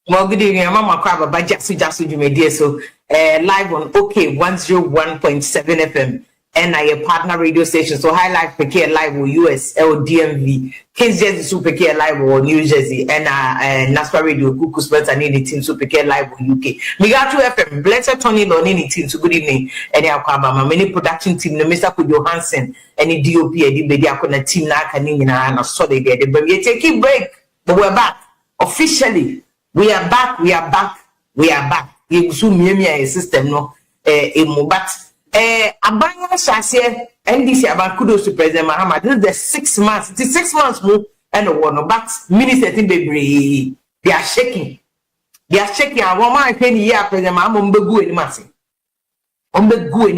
Well, good evening. I'm Mama Kwaba by Jasu Media. So, live on OK 101.7 FM. And I partner radio station. So, High Life PK live on US, LDMV, Kings Jersey Super PK live on New Jersey, and National Radio, Kuku Spence and any team Super PK live on UK. Migato FM, Blessed Tony Lonini team. So, good evening. And I Kwaba, many production team, the Mr. Johansson, and the DOP, the media team, and I saw they did. But we take a break, but we're back officially. We are back. You soon a system no but abanya shase NDC about kudos to President Mahama. This is the 6 months. It is 6 months more and one but minister they are shaking. They are shaking and one man can hear President Mahama umbegu any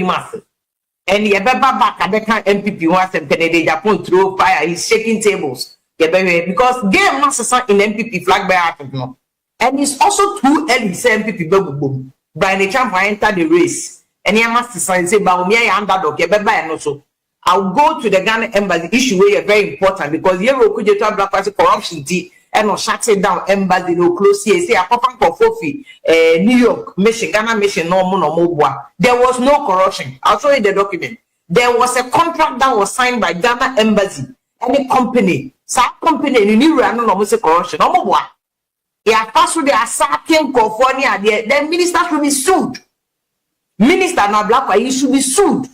massive. And the back Abeka MPP wants and Kennedy Japan through fire. He's shaking tables. Because game master in MPP flag by out no. And it's also too early, say MPP boom. By the chance I enter the race, and he must say, but me I underdog, and also I'll go to the Ghana embassy issue where very important because here we could talk black party corruption and no shut it down embassy no close here. Say a papa for Fofi, New York mission, Ghana mission, no more. There was no corruption. I'll show you the document. There was a contract that was signed by Ghana embassy and a company. So company in New York no more corruption, no more. Yeah, first they are sacking California. Then minister should be sued. Minister na black he should be sued.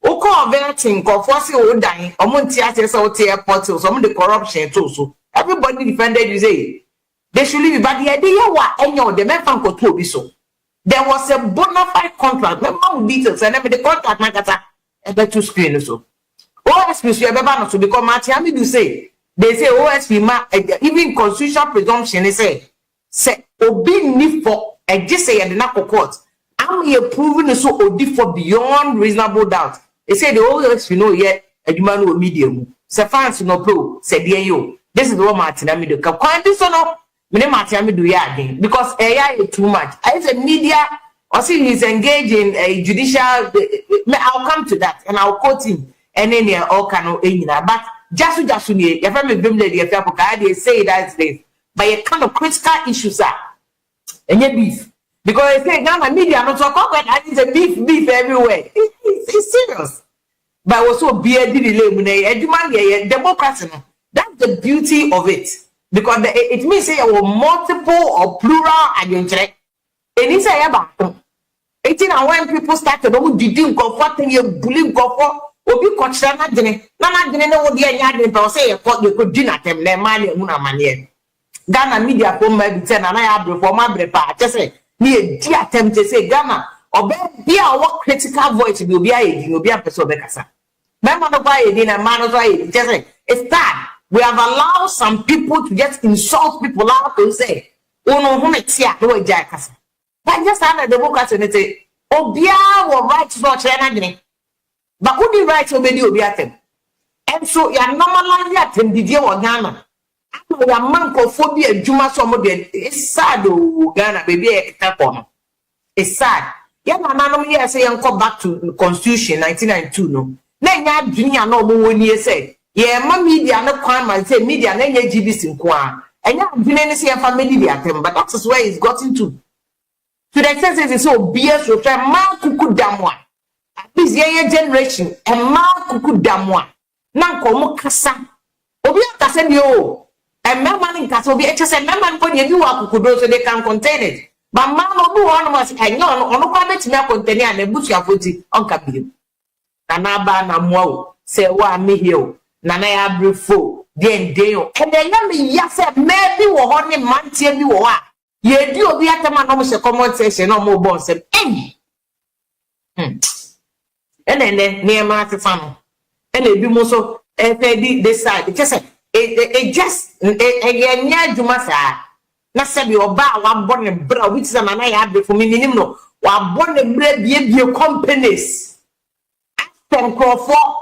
Oko everything California will die. Omontia says out airport so some the corruption too. So everybody defended you say they should leave. But the idea was any the men from Kotobi so there was a bona fide contract. Remember details and the contract nakata ebe to screen so. OSP so ebe ba no so because Matiami do say. They say OSP even constitutional presumption they say obi ni for just say the NACO court. I'm here proving so odi for beyond reasonable doubt. They say the OSP know yet a human will medium. Say fans no pro say dear you. This is what Martin do. Can this or no? Me Martin do ya again because AI is too much. I say media or see he's engaged in a judicial. I'll come to that and I'll quote him and then all kind of but. Just me, if I'm a bim lady, if I say that's this, but a kind of critical issues are and your beef because they say Ghana media not so corporate. I think a beef everywhere. It's serious, but also be a delay. Democracy. That's the beauty of it because it means say multiple or plural identity. And it's a about 18 and when people started, oh, did you go for you bullying go for? Obi kochira na dene no wo de anya de pe o say you could do na tem na mali hu na mane Ghana media for ma bi ten na ya abre for ma abre pa say ni e di attempt to say Ghana obe bia wo critical voice bi obi aye di obi apese obe kasa me ma no ba ye di na ma no so aye just say it's bad. We have allowed some people to just insult people out to say ono hu me tia no we jai kasa but just under the democracy ne say obia wo right to chire na dene. But who the right to obey obiatem? And so ya normally atem didie wo Ghana. Ama ya mankophobia adwuma so mo de it's sad o Ghana baby e kitapo no. It's sad. Ya na nanom here say yanko back to constitution 1992 no. Na nya adwini ya no mo woni say ye ma media no kwan man say media na nya GBC nko a. Enya adwini ne say family media atem but that is where it's gotten to. To the extent say so BS so try man kuku damwa. This year generation and man kuku damwa na nko kasa obi akasa bi o and man kasa obi ekese man for dey bi wa kuku do so they can contain it but man obi one must enyo ono kwa betimi contain and ebusu afoti onka bi na ba na mo say wa me here na ya brefo den o and then me ya say maybe wo ho ne mantie bi wo a ye di obi atama no mo se comment section no mo bon say and then near my family. And they do so this side. Just it just a near Jumasa. Not say your bar one born a bra which is an I have for me minimum. One born a bread your companies. From Crawford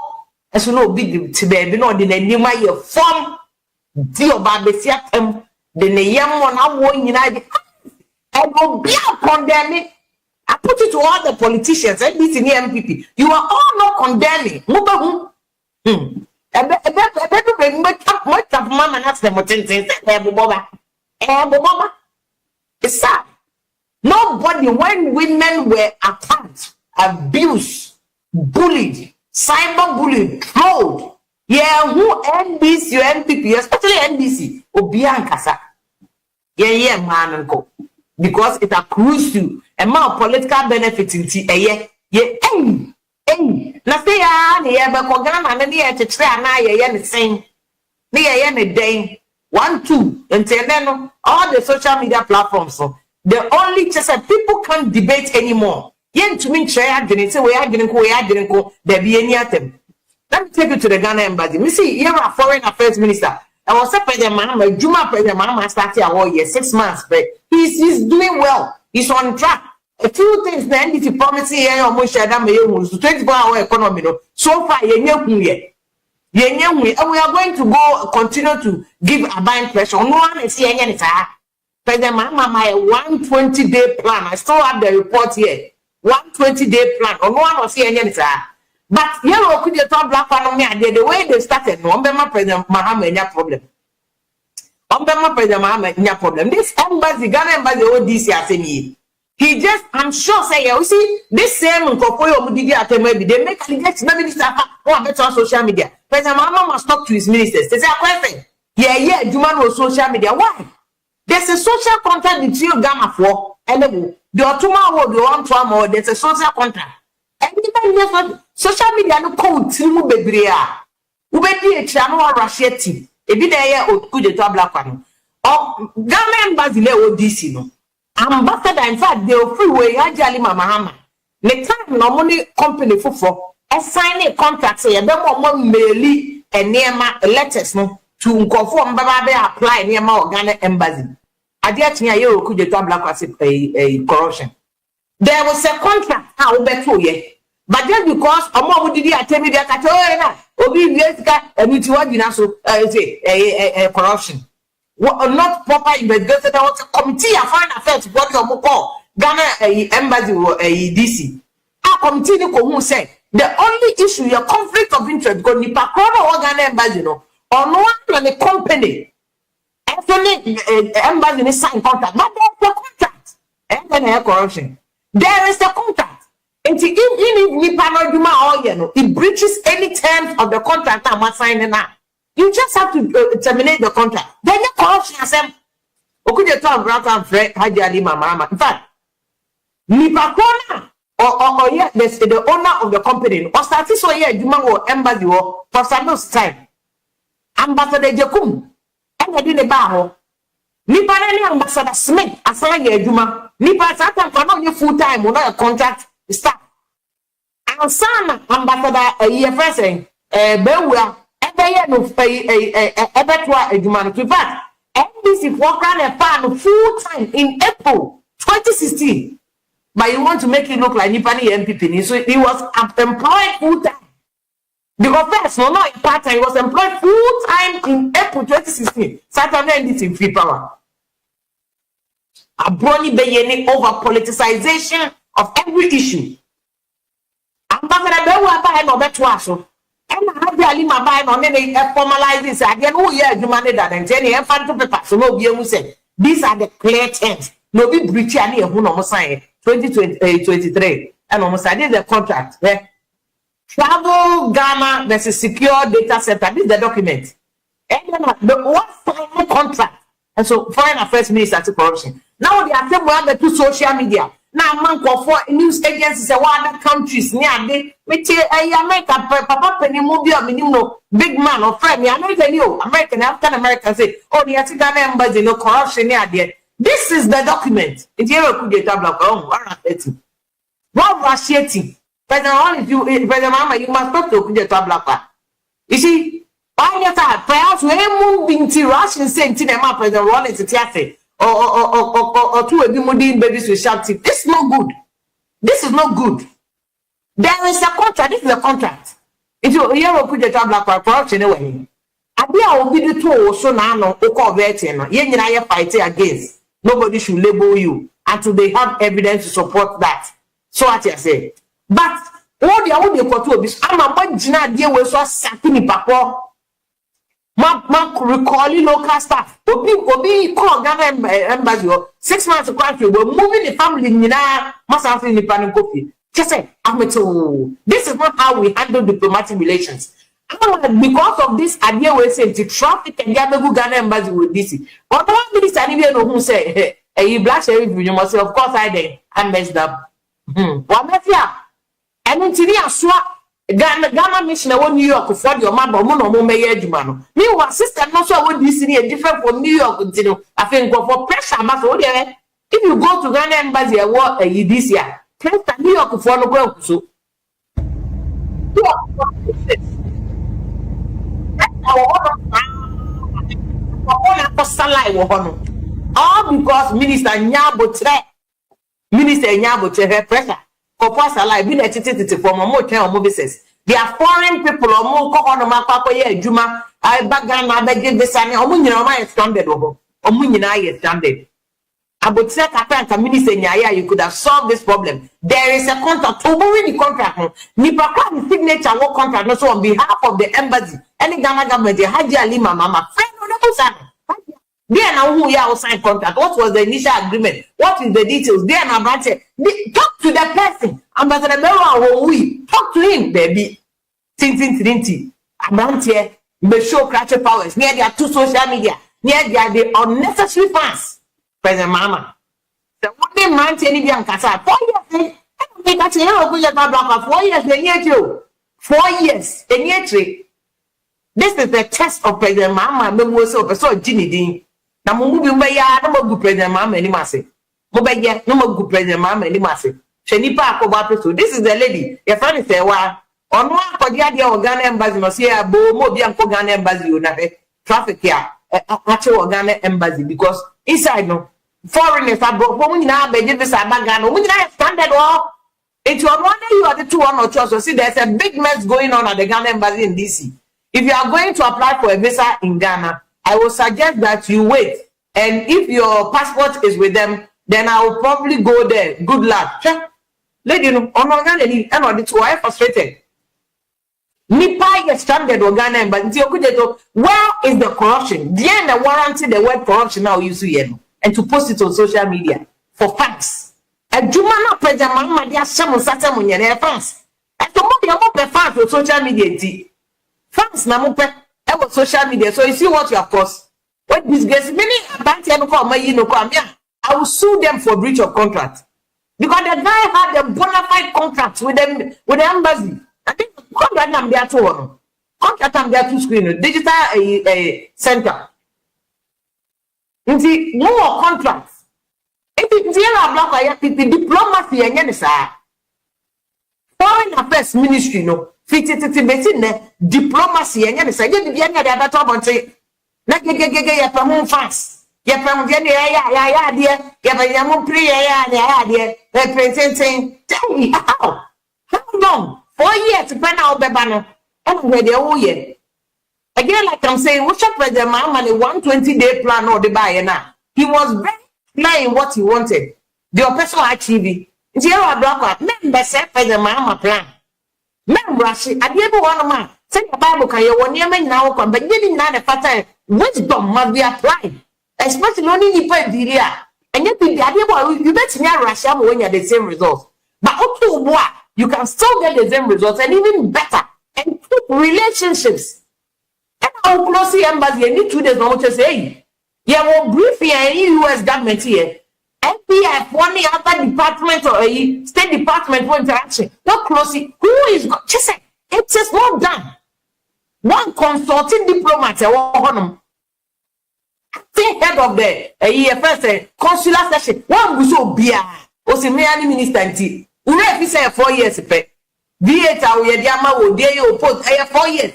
as you know, big to be no in a new my form. Dear Babesiatem, then a young one I won united. I will be condemning. I put it to all the politicians, at least in the MPP. You are all not condemning. I better make up much of Mama and ask them what things. It's sad. Nobody, when women were attacked, abused, bullied, cyberbullied, trolled, yeah, who NBC, NPP, especially NBC, Obiankasa. Yeah, man, and go. Because it accrues to a more political benefit in yeah, na say ya na ya be ko Ghana na ya chechre na ya the same. Na ya the day 1 2 internet no all the social media platforms so the only just people can't debate anymore. Yen to me share adwene say we adwene ko there be any atem. Let me take you to the Ghana embassy. We see here a foreign affairs minister. I was a president man, Juma president man started a year 6 months, but he's doing well. He's on track. A few things the NDT promising here on Moshada Mayo 24-hour economy. So far, and we are going to go continue to give a buying pressure. No one is here anything. President Mama, my 120-day plan. I still have the report here. 120-day plan. No one was here anything. But Yawa could you talk black economy the way they started? No, President Mahama no problem. President Mahama no problem. This embassy, Ghana embassy, ODC as any. He just, I'm sure, say, you see, this same Nkopoyo Mudidi Atemebi, they make allegations, maybe this on social media. President Mahama must talk to his ministers. They say, question, yeah, Juman was social media. Why? There's a social contract between Ghana for, and the Otuma or the one more, there's a social contract. And even social media no code, Timu Bebria, Ubedi, Chano, Rasheti, a bit there, or good to black one. Or Ghana embassy, ODC, no. Ambassador, in fact, they will freeway Ajali Mahama. The time no money company for assign a contract say a more merely and near my letters no to conform Baba apply near my Ghana embassy. I did near you could you black as a corruption. There was a contract, how better ye. But just because a more did you tell me that Obi Yeska and which one you so say a corruption. Not proper investigation. There was a committee of foreign affairs body of call Ghana embassy or DC. Our committee who said the only issue your conflict of interest because Nipa or Ghana embassy no or no one on the company. Actually, embassy sign contract, but there's a contract and then a corruption. There is a contract. And if Nipa no Juma or it breaches any terms of the contract I'm signing now. You just have to terminate the contract. Then you corruption yourself. Okude to Brown and Fred Haji Ali Mama. In fact, Nipa Kona or yeah, the owner of the company. Or started so yeah, Juma or embassy or for some time. Ambassador Jakum. And I did a bar. Nipa any Ambassador Smith assign a Juma. Nipa Satan cannot you full time or not a contract start. And some Ambassador a year person Bewua. No pay a better eduman to that. NBC worked a fan full time in April 2016. But you want to make it look like Nipani MPP. So he was employed full time. Because first, no, not a part time, he was employed full time in April 2016. Saturday NBC in free power. A brony bayene over politicization of every issue. Ambassador Bewa by no better. And I have my mind on any formalize this again. Oh, yeah, you manage that and any to paper. So, no, you say these are the clear terms. No, be breach any who no sign 2023 and almost I did the contract. Yeah. Travel Ghana, there's a secure data center. This is the document. And then the one final contract. And so, Foreign Affairs Minister to corruption. Now, they are saying to social media. Now, man, for news agencies and other countries near they which America, Papa Penny Mobile, minimum big man or friend. American, you American, African American say, oh, the African embassy, no corruption near there. This is the document. It's here could get tablet. What was shitty? President, President Mama, you must talk to the tablet. You see, by the time, perhaps we moving to Russian saying to them, President Ronald to theater. Or two modern babies with sharp teeth. This is not good. This is not good. There is a contract. This is a contract. If you hear put the tablet for corruption away, I will be the two so now no vetting. You fighting against. Nobody should label you until they have evidence to support that. So what I say. But all the for two of this, I'm a bunch deal with so sacking papa. recalling local staff. Obi call Ghana embassy 6 months country. We're moving the family nina masa in the pan coffee. Just say, this is not how we handle diplomatic relations. Because of this idea we say the traffic and Ghana embassy with this. But one minister even know who say, hey, you black sheriff, you must say, of course I messed up. What mafia? And then today I swap Ghana mission in New York for your mother, Mono Mayor Jumano. Meanwhile, sister, not sure what this is different from New York. I think for pressure, must hold there. If you go to Ghana embassy, what this year, New York for no go so. All because Minister Nyabo pressure. Like being a for more time or business. They are foreign people or more coconut Juma. I bagan, I beg this and Omunina is standard over. Omunina is standard. I would say a minister Nyaya, you could have solved this problem. There is a contract, the contract. Nipa signature what contract not so on behalf of the embassy. Any Ghana government, the Haji Alima Mama, friend on the there now who ya sign contract. What was the initial agreement? What is the details? There now branch. Talk to the person. Ambassador Bello we talk to him, baby. Tinti. Amante, me show crash powers. Near their two social media. Near the unnecessary fans. President Mama. The one day man any young casa. 4 years. I don't think that's a 4 years. They need you. 4 years. They need you. This is the test of President Mama. Me was so Ginny Dean. Na mumu bi mbeya na magu president mama ani mase mo beye na magu president mama ani mase hwe nipa akoba peso. This is the lady your friend say wa onu akodi ade o Ghana embassy no say abo mo bi anko Ghana embassy o na traffic ya ache o Ghana embassy because inside no foreigners abo mo nyina beje visa Ghana mo nyina standard o it was one day you are the two one or two so see there's a big mess going on at the Ghana embassy in DC. If you are going to apply for a visa in Ghana, I will suggest that you wait. And if your passport is with them, then I will probably go there. Good luck. Lady, no, I'm frustrated. Nipa is stranded Ghana, but where is the corruption? The warranty the word corruption now use and to post it on social media for facts. And Jumana President Mama, they are some fans. And to more fans on social media. Fans na mo pe social media, so you see what you have caused. What disgrace many I will sue them for breach of contract because the guy had a bona fide contract with them with the embassy. I think contract am there to contract am there to screen digital center. Nti no contract. If you block the diplomacy and foreign affairs ministry no. Diplomacy and you say you be any other trouble say na gege ya pam fast ya pam dia ya dia ya mo pray ya dia presenting how long 4 years when now beba no and where they all year again like I'm saying what President Mama the 120-day plan or the buy now he was very clear in what he wanted the person achieve it Yawa block member say President Mama plan Membrashi, I gave one man. Say the Bible can you one year now come, but giving not a fatter wisdom must be applied, especially only if I did here. And yet, the idea you bet near Russia when you're the same results. But up to what you can still get the same results and even better and keep relationships. And how close the embassy and need 2 days not to say, yeah, well, brief here, US government here. FBI, one other department or a State Department for interaction. Not closely. Who is just say it is not done. One consulting diplomat, acting head of the EFS consular session. One was so beer. Was a merely minister. We have say 4 years. V8 we Yama will dare you post 4 years.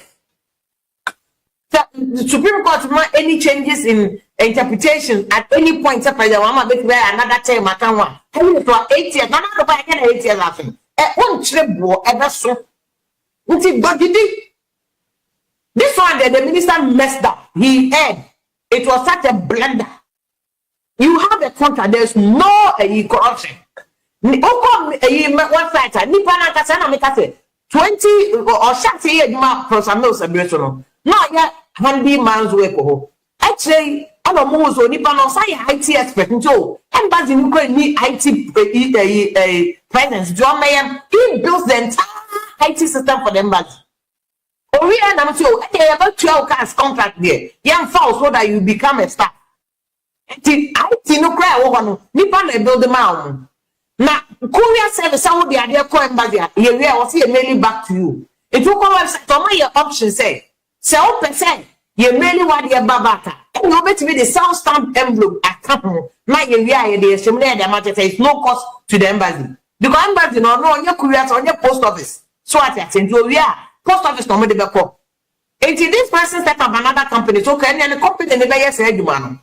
The Supreme Court want any changes in interpretation at any point. Another time, I can one. I mean, for 8 years, not about 8 years laughing. One trip ever so. This one, the minister messed up. He had it was such a blunder. You have a contract, there's no corruption. One side, Nipana Kasana make 20 or 60 years for some no. No, yeah. handy man's work. Actually, I don't know so nipa no say IT expert nto embassy no need IT presence John Mayer he builds the entire IT system for the embassy. Oh we are now so about 12 cars contract there young false so that you become a staff. IT no cry over no nipa na build them out na courier service how they are there call embassy here we are see mailing back to you it will come website to my option say 1% you mainly what your babata. And you bet me the sound stamp envelope at Capo. Like a year, the assembly the matter says no cost to the embassy. Because embassy no on your couriers on your post office. So I think you are post office no more the back. Until this person set up another company, so can the company never yes said you man.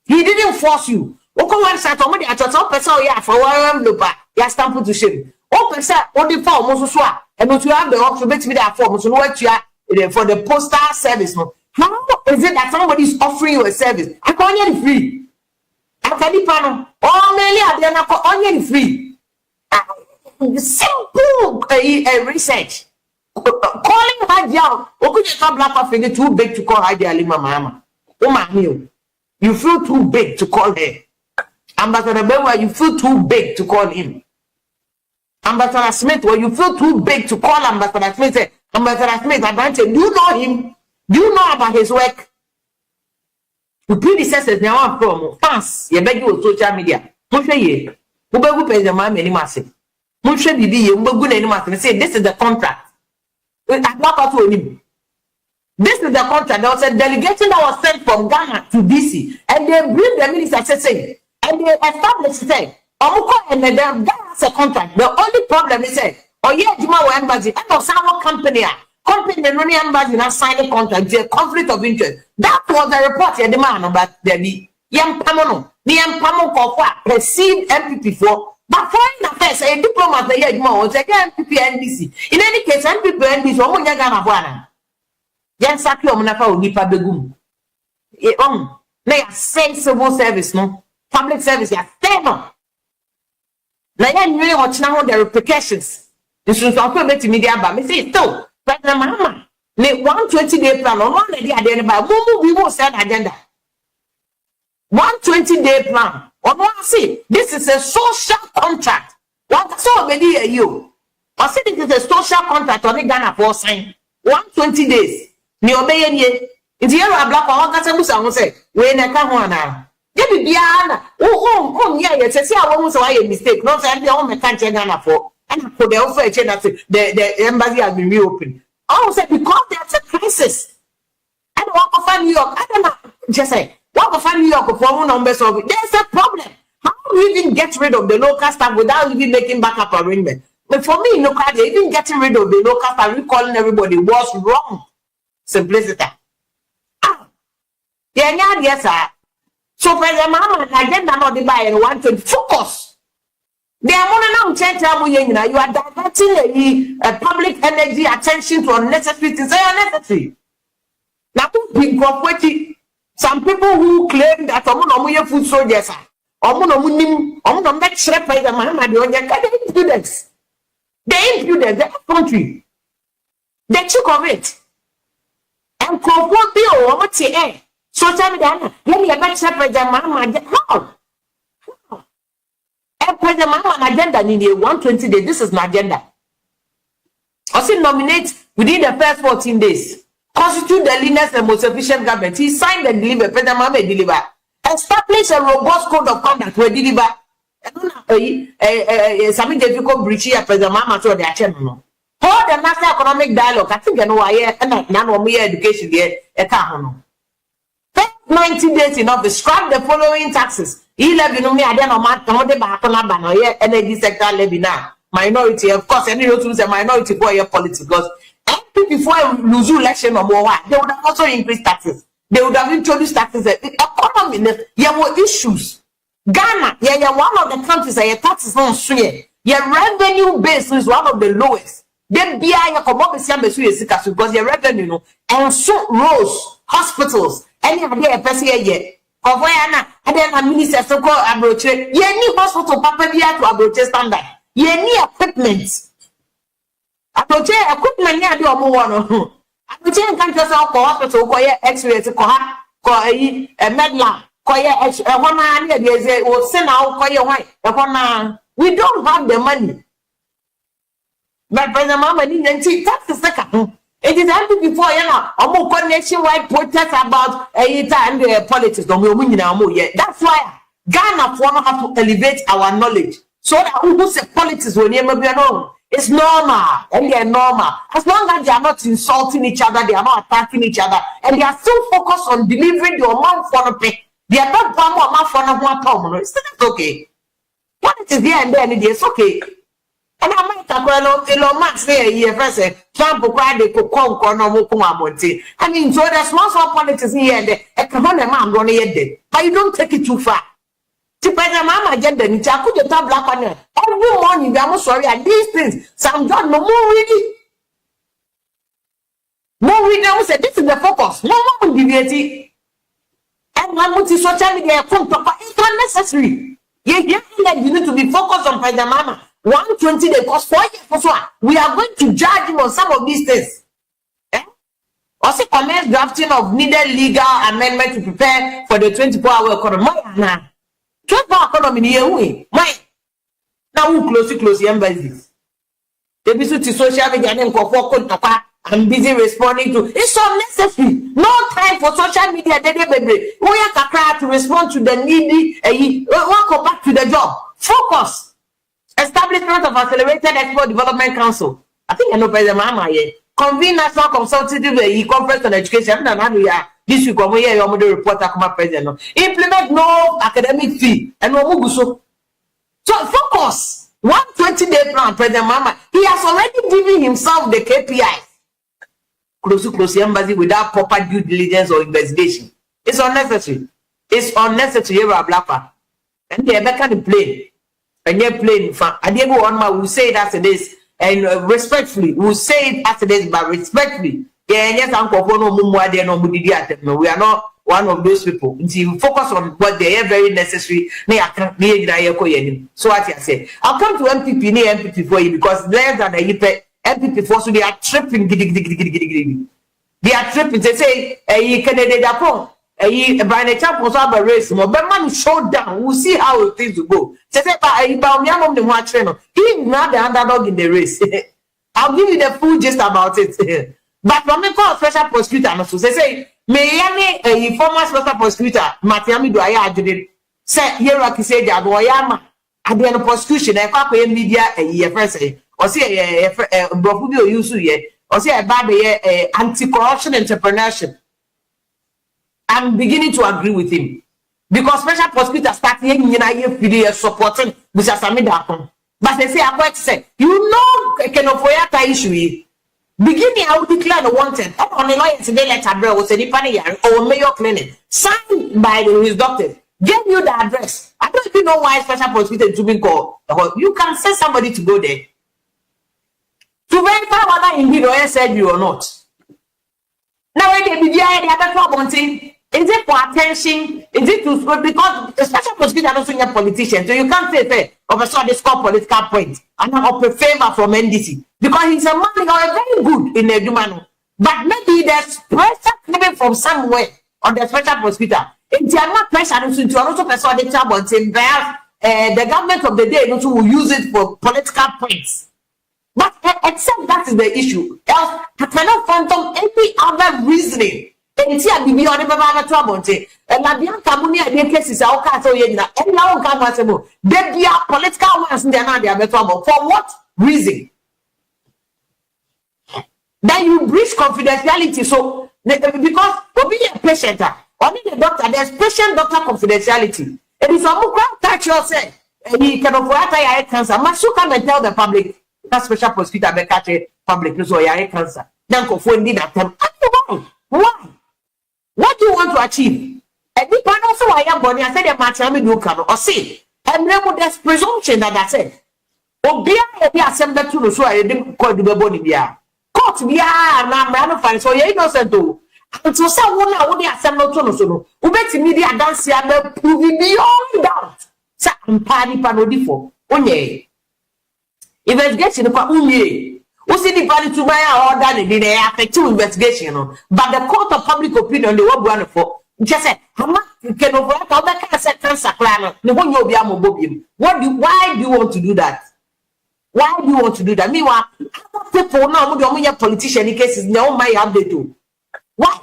He didn't force you. Oko website on the at top person for one envelope, ya stamp to shame. Open set only for almost so and you have the option bet me that form so what you are for the postal service. No. How is it that somebody is offering you a service? I can't get free. I can't panel. Oh, mainly I didn't free. Simple research. Calling Hadia. Or could you come black off in too big to call Hadia Lima Mama? Oh, my you feel too big to call her. Ambassador Bewa, you feel too big to call him. Ambassador Smith, well, you feel too big to call Ambassador Smith. Ambassador Smith, I do you know him? Do you know about his work? The predecessors now from fans, you beg you social media. Musha ye, Ubagu pays the man many massive. Musha be Ubagu any massive. Say this is the contract. This is the contract. There was a delegation that was sent from Ghana to DC, and they bring the minister saying, and they established saying, Omuko and the Ghana has a contract. The only problem is say, oh yeah, Juma embassy, and of some company. Company the money embassy not signing contract, the conflict of interest. That was the report the demand about the young Pamono, the young Pamon perceived MPP for, but foreign affairs, a diplomat the year was again MPP NBC. In any case, MPP NBC, Omo Yagana Buana. Yan Sakio Munafa Nipa Begum. They are saying civil service, no public service, yeah, stable. Now, you know what now the repercussions. This is also met media, but me say still. But the mama, make 120-day plan on 1 day identify. We will set agenda. 120-day plan. On one see, this is a social contract. What so many you? I said it is a social contract on the Ghana for sign. 120 days. Ni obey ye. It's here a black or that's a musa say. We na come on now. Give me Biana. Yeah, yes, I see I won't say a mistake. Not say the only country Ghana for. And for the offer a change that the embassy has been reopened. Oh, say because there's a crisis. And what of New York? I don't know. Just say what of New York for one numbers of it. There's a problem. How do you even get rid of the local staff without even making backup arrangement? But for me, look at even getting rid of the local staff, recalling everybody was wrong. Simplicity. Yes, sir. So, President Mama, agenda not the buy and want to focus. They are more now you are diverting a public energy attention to unnecessary things. They are necessary. Now, some people who claim that Omunomuye food soldiers are Omunomunim, make sure President Muhammad, they impudence. They impudence the country. They took of it. And Bill, social media, let me make sure President Muhammad. No. President Muhammad agenda in the 120 days. This is my agenda. Also nominate within the first 14 days. Constitute the leanest and most efficient government. He signed and delivered. President Muhammad deliver. Establish a robust code of conduct to deliver. Something difficult breach here. President Muhammad so they are channel. Hold the national economic dialogue. I think I know why none education here. 90 days in office. Scrap the following taxes. Levy no me I don't know the back on a energy sector levy now. Minority, of course, any to say minority for your politics because before lose election or more, they would have also increased taxes. They would have introduced taxes. Economy, there were issues. Ghana, one of the countries that your taxes on swing. Your revenue base is one of the lowest. Then be a because your revenue and so rose hospitals. Any idea a person yet. Kovoyana, and then a minister so called abroach. Ye need hospital papa via to abroach standard. Ye need equipment. Abroach equipment near the one. I'm saying can't just all hospital ko x-ray ko ha ko medla ko one there's a will send out ko we don't have the money. But President Mama didn't see that's the second. It is happened before, nationwide protests about and politics. That's why Ghana have to elevate our knowledge so that who say politics will never be known. It's normal and they're normal. As long as they are not insulting each other, they are not attacking each other, and they are still focused on delivering your mouth for the pay. They are not one more mouth for one. It's okay. Politics here and there, it's okay. And I might have Elon Musk here, first Trump cried to conquer no more. I mean, so there's small politics here and there. A common man going to get but you don't take it too far. To President Mama agenda, you could have black on it. Every morning, I'm sorry, at these things, some God no more reading. More reading, said this is the focus. No more deviating. And one multi social media, it's unnecessary. You need to be focused on President Mama. 120 they cost 4 years. We are going to judge him on some of these things. Also, commence drafting of needed legal amendment to prepare for the 24-hour economy. 24-hour economy here. Now we close embassies. They be to social media and I'm busy responding to. It's unnecessary. No time for social media. We have to respond to the needy. Welcome back to the job. Focus. Establishment of Accelerated Export Development Council. I think I know President Mama here. Convene National Consultative Conference on Education. This week, I'm here. I'm the reporter. Come President. Implement no academic fee and no muguso. So focus. 120-day plan, President Mama. He has already given himself the KPIs. Close embassy without proper due diligence or investigation. It's unnecessary. It's unnecessary. And they are kind of plain. And they're playing fun. And they go on, we'll say it as it is, and respectfully, we'll say it as it is, but respectfully. Yeah, yes, Uncle no, we are not one of those people. Until you focus on what they are very necessary. So what I say, I'll come to MPP for you because less than a year, MPP for so they are tripping. They are tripping. They say, Canada, Japan. By the time was about race, but man showed down. We'll see how things will go. Say, he not the underdog in the race. I'll give you the full gist about it. But from the call special prosecutor, so they say, may a former special prosecutor, Matiami Doya did say, hierarchy say that Doyama at the end of prosecution, a copy media a year first, or say a Brofudio Yusu, or say a bad anti-corruption entrepreneurship. I'm beginning to agree with him because special prosecutors start here supporting Mr. Samida. But they say, I'm going to say, you know, Kenofoyata issue. Beginning, I will declare the wanted. On the lawyer today, letter bro was a or Mayo Clinic signed by his doctor. Give you the address. I don't even know why special prosecutor to be called. You can send somebody to go there to verify whether indeed lawyer said you or not. Now, when they be there, they have a wanting. Is it for attention? Is it to because the special prosecutor doesn't have politicians, so you can't say of a sort they score political points and of a favor from NDC because he's a man who is very good in the human, but maybe there's pressure coming from somewhere on the special prosecutor. If they are not pressure, to also persuade the trouble, the government of the day also will use it for political points. But except that is the issue, else I cannot phantom any other reasoning. And be on the trouble. And Nabian Kamunia, the cases are also and now come they are political ones in the trouble. For what reason? Then you breach confidentiality. So, because be a patient, only the doctor, there's patient doctor confidentiality. It is a more touch yourself, and he can avoid eye cancer. Must you come and tell the public that special prosecutor may catch public news or eye cancer? Then go for indeed at them. Why? What do you want to achieve? And the pan also I am born. I said the matter me do come or see. And then there's presumption that I said. Oh, be a assembly to the so I didn't call the body bia. Court bia na man so you innocent to. And so someone I would assemble to no. Who bet media dance ya prove beyond doubt. Sa party panodi for. Onye. Investigation kwa unye. who see the party to buy order they affect to investigation, but the court of public opinion they won't run for. Just say, how much can over that cancer plan? Why do you want to do that? Why do you want to do that? Meanwhile, people now with politician in cases no my update too. Why?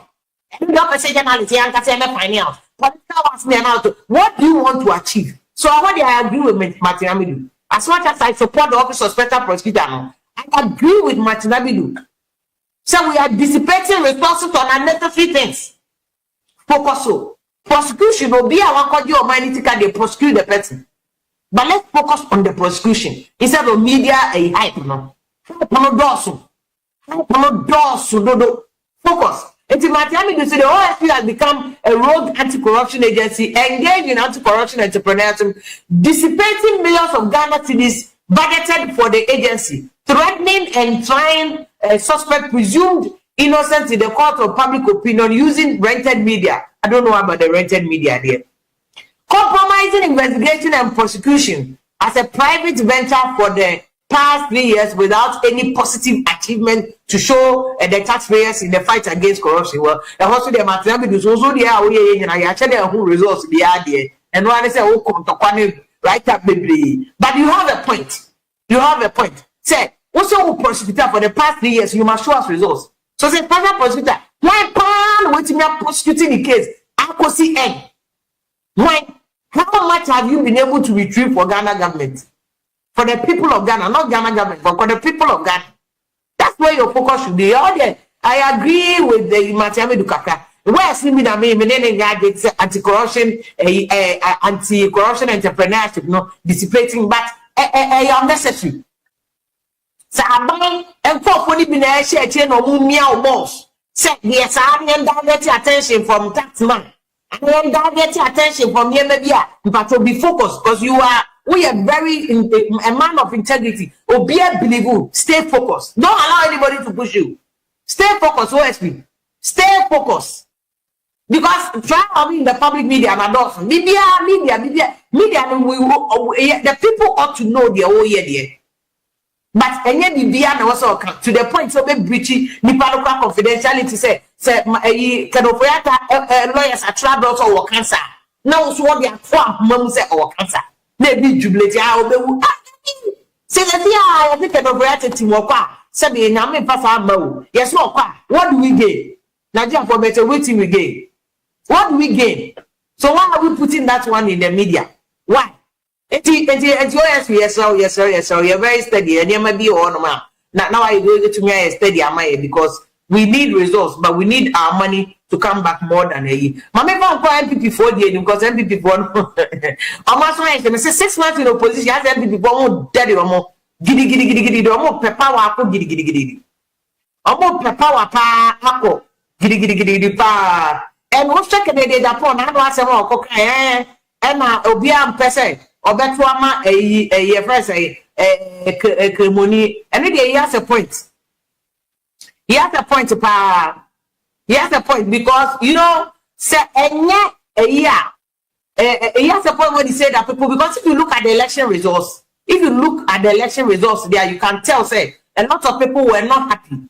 What do you want to achieve? So I agree with Martin Amidu. As much as I support the office of special prosecutor, I agree with Martin Amidu. So we are dissipating resources on unnecessary things. Focus on prosecution will be our code your humanity can they prosecute the person. But let's focus on the prosecution instead of media a hype. Focus. It's Matiami to say the OSP has become a rogue anti-corruption agency engaged in anti-corruption entrepreneurship, dissipating millions of Ghana cedis budgeted for the agency, threatening and trying a suspect presumed innocent in the court of public opinion using rented media. I don't know about the rented media there. Compromising investigation and prosecution as a private venture for the past 3 years without any positive achievement to show the taxpayers in the fight against corruption. Well, and also the material is also the actually who results the idea and when they say oh come to right up baby. But you have a point. You have a point. Say also prosecutor for the past 3 years you must show us results. So say special prosecutor, why pan waiting me prosecuting the case? I could see end. Why? How much have you been able to retrieve for Ghana government? For the people of Ghana, not Ghana government, but for the people of Ghana. That's where your focus should be. I agree with the Matiame Dukaka. Where see me that anti-corruption, anti-corruption entrepreneurship, dissipating, but unnecessary. So I and for been a share no meow boss. Set yes, I am directing attention from tax man. I am directing attention from here, maybe, but to be focused because we are very a man of integrity. Obia believe, stay focused. Don't allow anybody to push you. Stay focused, OSP. Stay focused. Because try in the public media and adults. Media, the people ought to know their own year. But any media also to the point so be breaching Nipaloka confidentiality say lawyers are trapped also or cancer. Now so what they are mom say or cancer. Maybe jubilate say I think say the nyame pasa ma yes what do we gain? Nigeria for better waiting we gain. What do we gain? So why are we putting that one in the media? Why? Yes, sir. You're very steady, and you might be on now. I go to me a steady because we need results, but we need our money to come back more than a year. Mamma MPP 4 days because MPP 4 almost right. 6 months in opposition, as MPP 4 daddy or more giddy, or more power, giddy. Almost power, pa, giddy, pa. And what's checking the upon? I was a walk, and Obiam Pese. Or better, a friend money, and he has a point. He has a point, he has a point because say a year. He has a point when he said that people because if you look at the election results, there you can tell say a lot of people were not happy.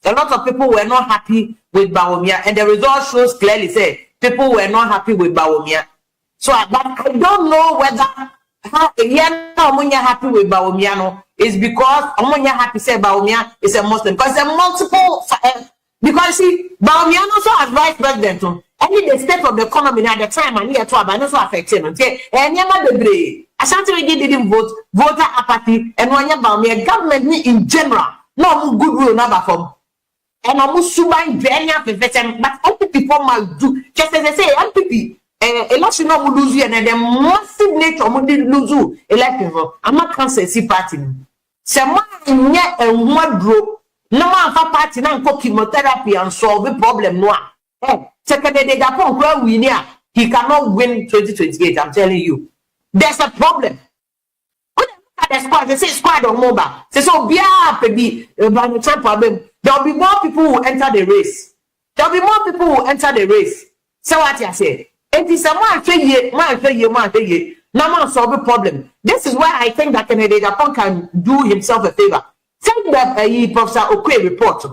A lot of people were not happy with Bawumia, and the results shows clearly say people were not happy with Bawumia. So, but I don't know whether happy with Bawumia is because Omonia happy say Bawumia is a Muslim. Because there are multiple because see Bawumia also as vice president. Only the state of the economy at the time and here to have also affected him. Okay, and Yama Debre, Ashanti didn't vote, voter apathy, and when Bawumia government in general, no good rule number from. And almost suban Benya veteran, but only people must do just as I say, MPP. Election will lose you, and the massive nature will lose you. Election, I'm not cancer party. Someone yet and one group, no one for party, and chemotherapy and solve the problem. No, second day, Japan, where we near, he cannot win 2028. I'm telling you, there's a problem. When they look at the squad, they say squad or mobile. They say, so be happy, by the time problem, there will be more people who enter the race. There will be more people who enter the race. So what you say? It is a man say now man solve the problem. This is why I think that Kennedy Japan can do himself a favor. Take the Professor Okwe report.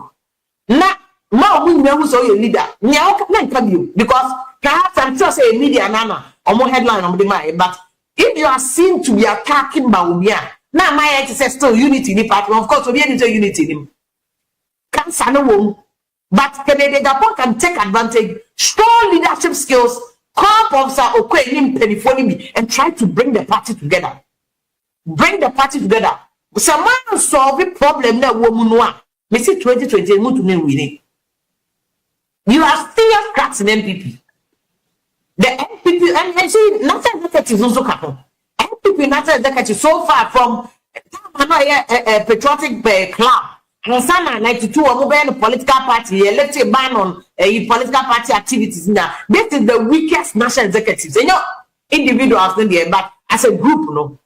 Now, we know who's your leader. Now, can come you because perhaps I'm just a media nana or more headline on the mind. But if you are seen to be attacking Baumia, now my ex says still unity in the party. Of course, we need to unity in him. Cancer no one. But Canadian Japan can take advantage, strong leadership skills, call Professor Okwe in Penifoni and try to bring the party together. Bring the party together. Someone solve the problem that woman. We see 2020 winning. You have serious cracks in MPP. The MPP and see national executive also happen. MPP national executive so far from a patriotic club. And some 92 or more political party elected ban on political party activities. Now this is the weakest national executives. You know, individuals in there, but as a group, no.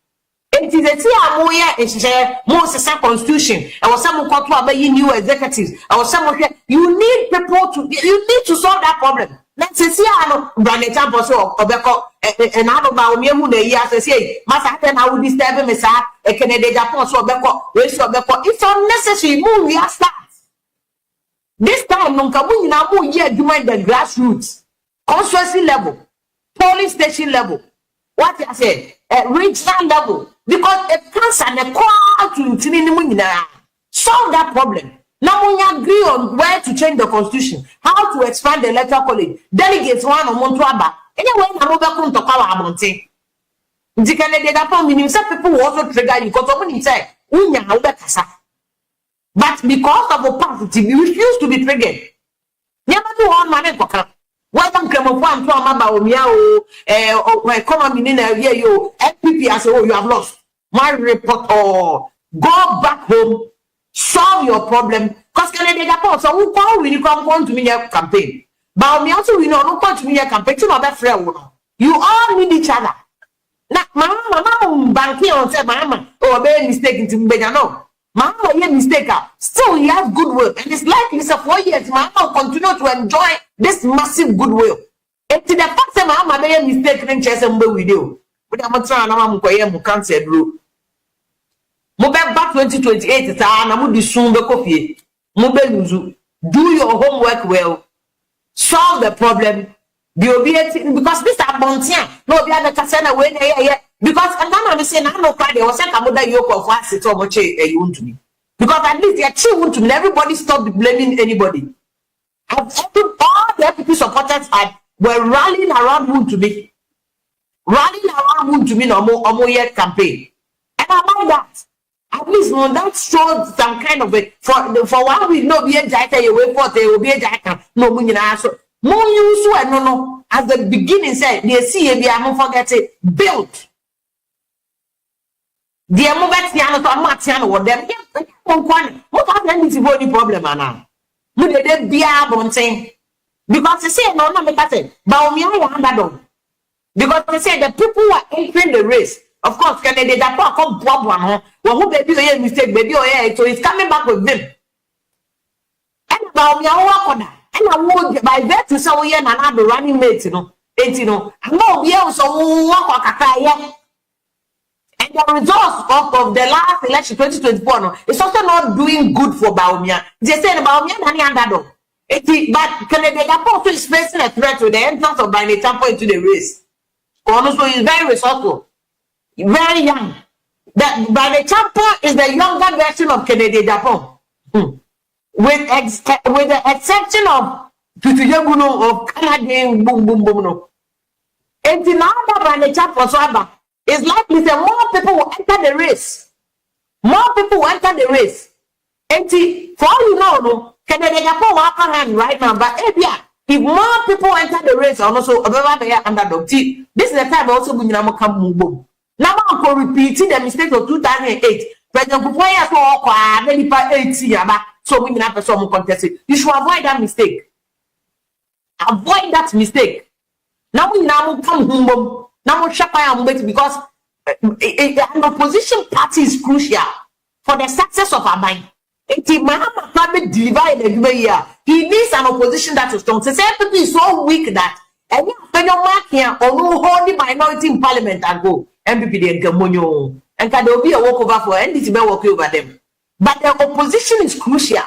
It is a more constitution. I was some about new executives. I was some you need people to solve that problem. Let's see, I know brand example so Obeko and I about me who the years say, Master, I will disturb him, sir. A Canadian Japan so Obeko, it's unnecessary. Move, we are start. This time, no Kabu now move here doing the grassroots, constituency level, police station level. What I said, at regional level. Because a cancer and a call to solve that problem. Now we agree on where to change the constitution, how to expand the electoral college, delegates one on Montuaba. Anyway, I'm over come to power about it. The Canadian Japan, some people will also trigger you because when he said, but because of opacity, we refuse to be triggered. Never do one man for welcome come one to Amaba Omiao, come in here, you FPP as you have lost. My report or go back home, solve your problem. Because Canadian Japan, so who call when you come to me a campaign? But me also we know no come to me a campaign to not friend. You all need each other. Now, mama banking on say mama or be mistake to me no. Mama ye mistake. Still he has goodwill. And it's likely so 4 years, mama continue to enjoy this massive goodwill. And to the fact that mama be mistake in chess and with you. But I'm trying to mu cancer bro. Mo back 2028 na mo di sun be kofie. Mo be luzu. Do your homework well. Solve the problem. Because this are bontia. No be na kase na we na because and then I say na no cry. They was say kamoda yoke of us it so much you want to me. Because at least they are want to me. Everybody stop blaming anybody. All the FPP supporters were rallying around want to me. Rallying around want to me no more yet campaign. And I like that. At least no, that shows some kind of a for one we know be a jaita you wait for they will be a jaita no money so more use and no at the beginning said they see be am forget it built the amogat piano to amatiano what them what happened is body problem now we dey be abonten because they say no make that say but me I underdog because they say the people who are entering the race. Of course, Canada Japan come bob one who baby a mistake, baby so it's coming back with them. And about me, and I would by that to so and another running mate, you know, I know we also walk and the results of the last election 2024 is also not doing good for Baumia. They said about me and underdog. But Canada Japan is facing a threat to the entrance of Bani Tampo into the race. Also, is very resourceful. Very young. That by the Champo is the younger version of Canadian Japan. With the exception of Tutuyaguno of Canadian boom. And now that by the Champo so it's likely that more people will enter the race. More people will enter the race. And for all you know, Canadian Japan will have hand right now, but if more people enter the race, and also underdog. This is the time also when you come boom. Now I'm repeating the mistake of 2008. President Kufuor so we have some contest. You should avoid that mistake. Avoid that mistake. Now we now come home. Now we shop because an opposition party is crucial for the success of our mind. He needs an opposition that is strong. The CPP is so weak that and when you mark here or no holding minority in parliament and go MPP and Gamonyo and can there be a walkover for NDC be walk over them. But the opposition is crucial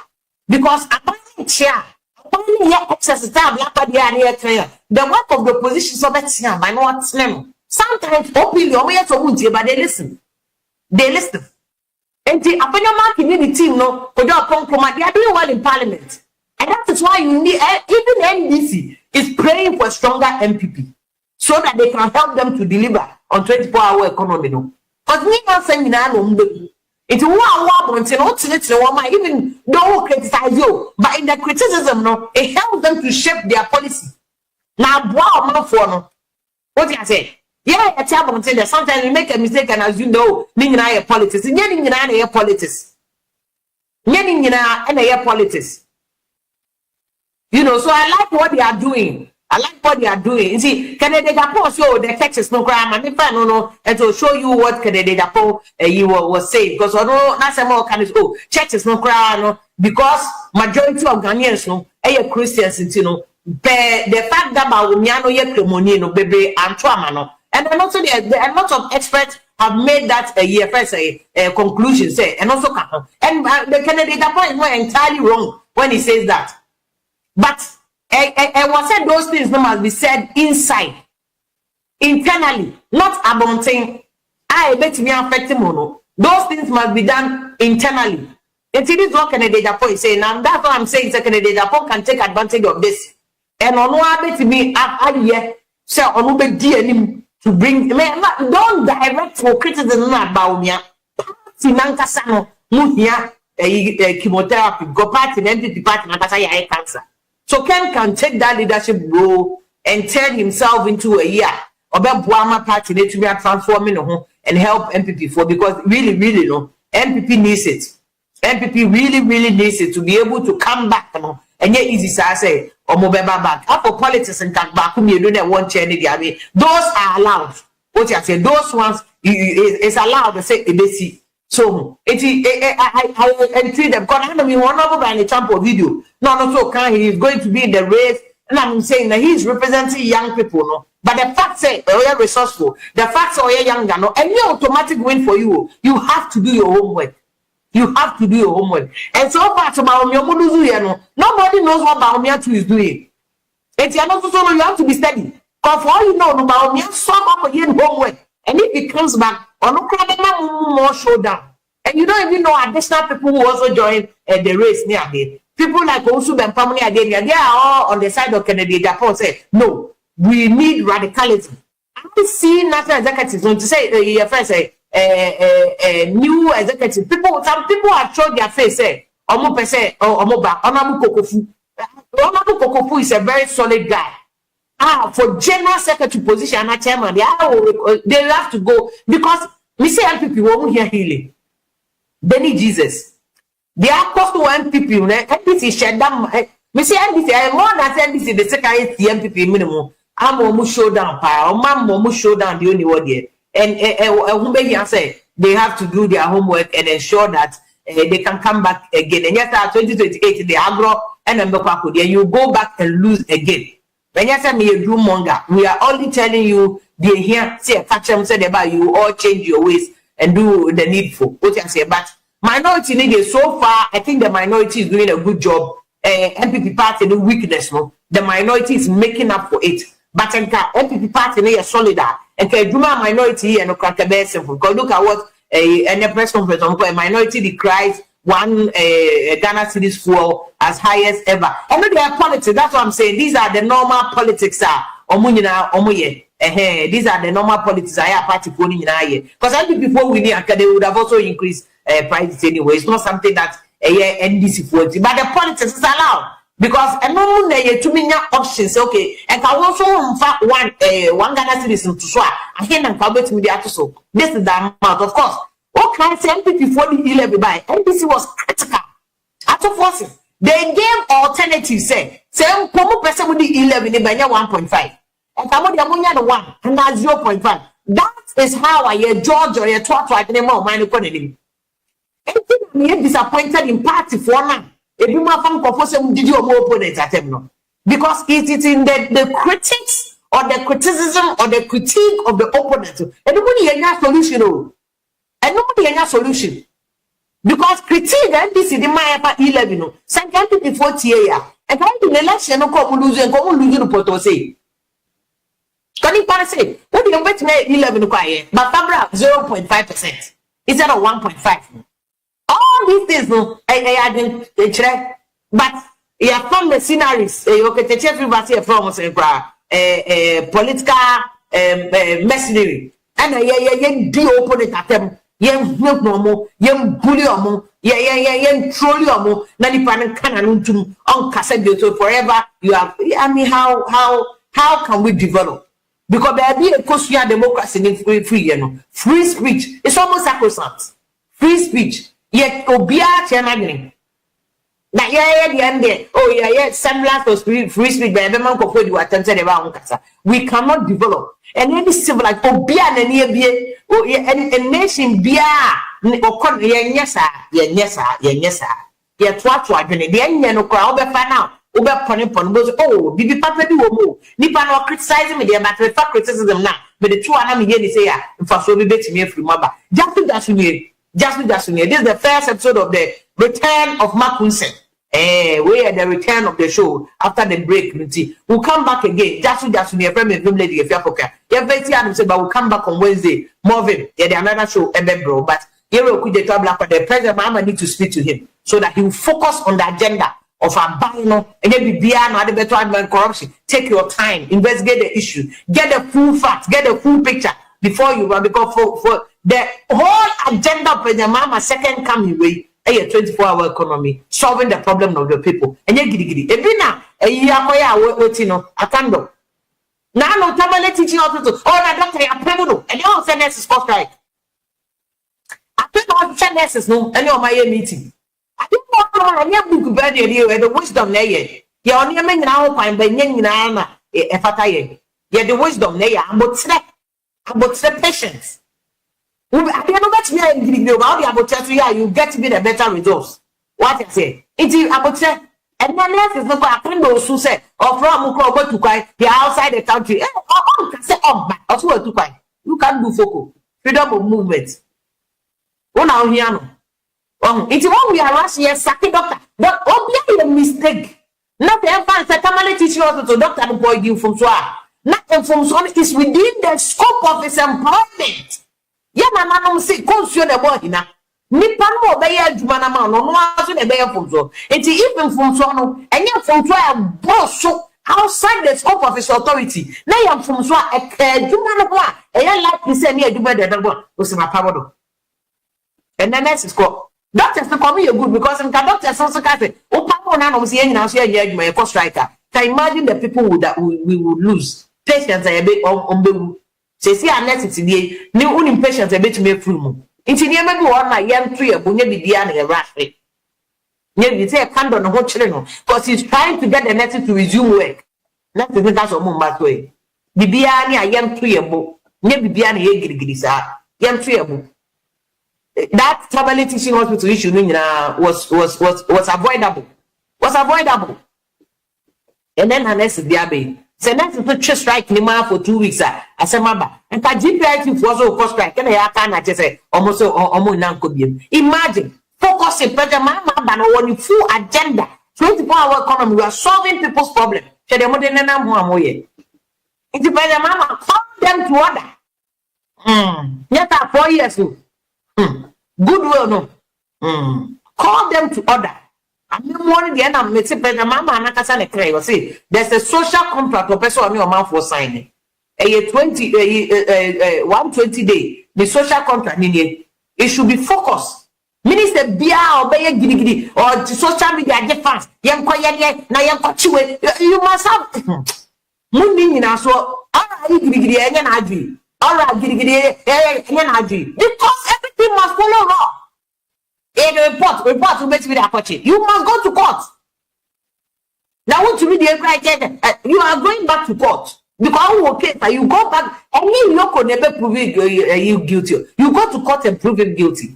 because apparently chair, apparently here excess time, the work of the opposition so that's by what's name. Sometimes openly but they listen. They listen. And the Apanya in the team no, they are doing well in parliament. And that is why you need even NDC is praying for stronger MPP so that they can help them to deliver on 24-hour economy. No, because we are saying now, it's one even though criticize you, but in the criticism, no, it helps them to shape their policy. Now, wow, no, what do you say? Yeah, I tell them that sometimes we make a mistake, and as you know, Ningina politics, Ningina politics, Ningina politics. You know, so I like what they are doing. You see, Canada Japan show the Texas no crime, and if I don't know, and to show you what Canada Japan you was saying, because although not some more kind of churches no crime, because majority of Ghanaians no, Christians, you know, the fact that Bawumiano ye cremoni no baby and trauma no, and then also a lot of experts have made that a year first a conclusion say, and also and the Canada Japan is not entirely wrong when he says that. But I was said those things must be said inside, internally, not abouting. I bet me affecting mono. Those things must be done internally. It is what Canada Japan is saying. Now that's what I'm saying. Canada Japan can take advantage of this. And on what bet me I say on to bring don't direct for criticism about me. Sinanka Sano, Muhia, chemotherapy, go party, and the department as cancer. So Ken can take that leadership role and turn himself into a Buama party to be transforming and help MPP for because really, no, MPP needs it. MPP really needs it to be able to come back, and yet easy to say or mobile back. For politics and back you do that one chair those are allowed. What you say, those ones is allowed to say ABC. So I entreat them because I don't mean one of by the example video. No, so can he is going to be in the race, and I'm saying that he's representing young people, no. But the fact say you're resourceful, the fact say you're young, no, and you automatic win for you. You have to do your homework. You have to do your homework. And so far to Baumia, nobody knows what Baumia 2 is doing. It's not so you have to be steady. Because for all you know, Baumia so up again homework. And if he comes back, on more showdown. And you don't even know additional people who also join the race near again. People like Osu and Pamuni again, they are all on the side of Kennedy Japan say, no, we need radicalism. I see national executives want to say first new executive. Some people have showed their face, say, Omo say, Omoba, Onamu Kokofu. Onamu Kokofu is a very solid guy. For general secretary position and chairman, they have to go because we say MPP won't hear healing. They need Jesus. They are cost to MPP. MPP share them. We say MPP more than MPP. The second MPP minimum. I'm almost show down power. I'm almost show down the only word here. And who say they have to do their homework and ensure that they can come back again. And yes, 2028 the agro and then you go back and lose again. When you say me a do monger, we are only telling you they here say catch them said about you all change your ways and do the needful. What you say, but minority need so far. I think the minority is doing a good job. MPP party the weakness, no, the minority is making up for it. But MPP party is solid. And Juma minority and no crack a best because look at what a press conference on a minority decries one Ghana cedis fuel as highest ever. And look at politics. That's what I'm saying. These are the normal politics. These are the normal politics. I have party for because I think before we need they would have also increased prices anyway. It's not something that NDC for it, but the politics is allowed because and no too many options. Okay, and I also one Ghana citizen to swear. I hear them come with me the so. This is the amount, of course. What can I say? MPP for the 11 by NDC was critical. Out of forces, they gave alternatives. Say, Pomo person with the 11 in 1.5. And Kamodia the 1 and now 0.5. That is how I hear George or your twat right anymore. Mind economy. I'm disappointed in party for now. If you want to propose did your opponent at them, because it is in the critics or the criticism or the critique of the opponent. And nobody has a solution. And nobody has a solution. because critique NDC the my 11 no send NPP 40 year and come to the election no come lose the poto say can you say what do you bet me 11 quiet but Fabra 0.5% instead of 1.5 all these things no I didn't check but yeah from the scenarios okay the chef we from political mercenary and yeah do open it at them yen no yen bully omo yen troll omo na nipa ne kana no ntum on kasa bi so forever you have I mean how can we develop because there be a constitutional democracy in free speech it's almost sacrosanct free speech yet obia chenagini na the end there oh yeah semblance of free speech by man ko for the attempted about kasa we cannot develop and any civil like obia na ne bie oh yeah and nation bia okon yesa ye to adwene de enye no kra obefa now obepon go oh bibi papa bi wo mo nipa no criticize me there but for criticism now but the two ana me here say ya for so be betimi afiri maba just this is the first episode of the return of Makunsen. We are the return of the show after the break. We'll come back again. Just near friend lady if you're okay. Yeah, but we'll come back on Wednesday. Marvin, yeah, another show, bro. But here we could talk about the president. Mama need to speak to him so that he will focus on the agenda of our buying and then be beyond the better admin corruption. Take your time, investigate the issue, get the full facts, get the full picture before you run. Because for the whole agenda of the Mama second coming way. A 24-hour economy solving the problem of the people. And you gidi. Ebina a yakoya wetino atando. Now no tamale teaching hospital. Oh na doctor ya premuno. And you all say nurses for strike. I don't know nurses no. And you my meeting. I don't know book bad the wisdom na ye. Ya oni me nyina ho kwan ba nyina na e fata ye. Ye the wisdom na ye about patience. You get to be the better results. What I say? It's about say, and then is not a friend who say, or from go to quite the outside the country. Can say, also to quite. You can't do focal freedom of movement. Oh, now here. It's one we are last year, sacking doctor. But obviously a mistake. Not the advance a teaching to doctor and boy you from Swa. Not from Swan is within the scope of his employment. Yeah, man, say, consume the body now. Nipa no obey adwuma na ma no aso na ebey from so. Enti even from so no, enye from so a boss so outside the scope of his authority. Na ya from so a adwuma no ho a enye like say na adwuma de do. O se ma power do. And then next is called doctors to come you good because in doctors also can say, "O power na no say nyina so ya adwuma e cost striker." Can imagine the people we would lose. Patients are a bit on say see unless today new impatience a bit to make full inti ne maybe one na yam to your bunya bidia na rush you say can't on ho chile no because he's trying to get the next to resume work not to that's on mumba way bibia na yam to your bo nya bibia na ye girigiri sa yam to your bo that traveling teaching hospital issue was avoidable and then unless the abbey say next to strike ni ma for 2 weeks asemaba and ka GPIT for so strike na ya ka na say almost omo na nkobiem imagine focusing president mama ba no one full agenda 24-hour economy we are solving people's problem say dem dey na mo amoye it president mama call them to order yeta 4 years goodwill no call them to order. I'm not the end of me. Mama, I'm not saying it. See, there's a social contract or person on your mouth for signing. A 120 day, the social contract, it should be focused. Minister Bia or Bay Gidi or social media get fast. You must have Mundi in us. All right, because everything must follow law. Report will make me that question. You must go to court. Now, want to read the right? You are going back to court because you go back and you could never prove you guilty. You go to court and prove him guilty.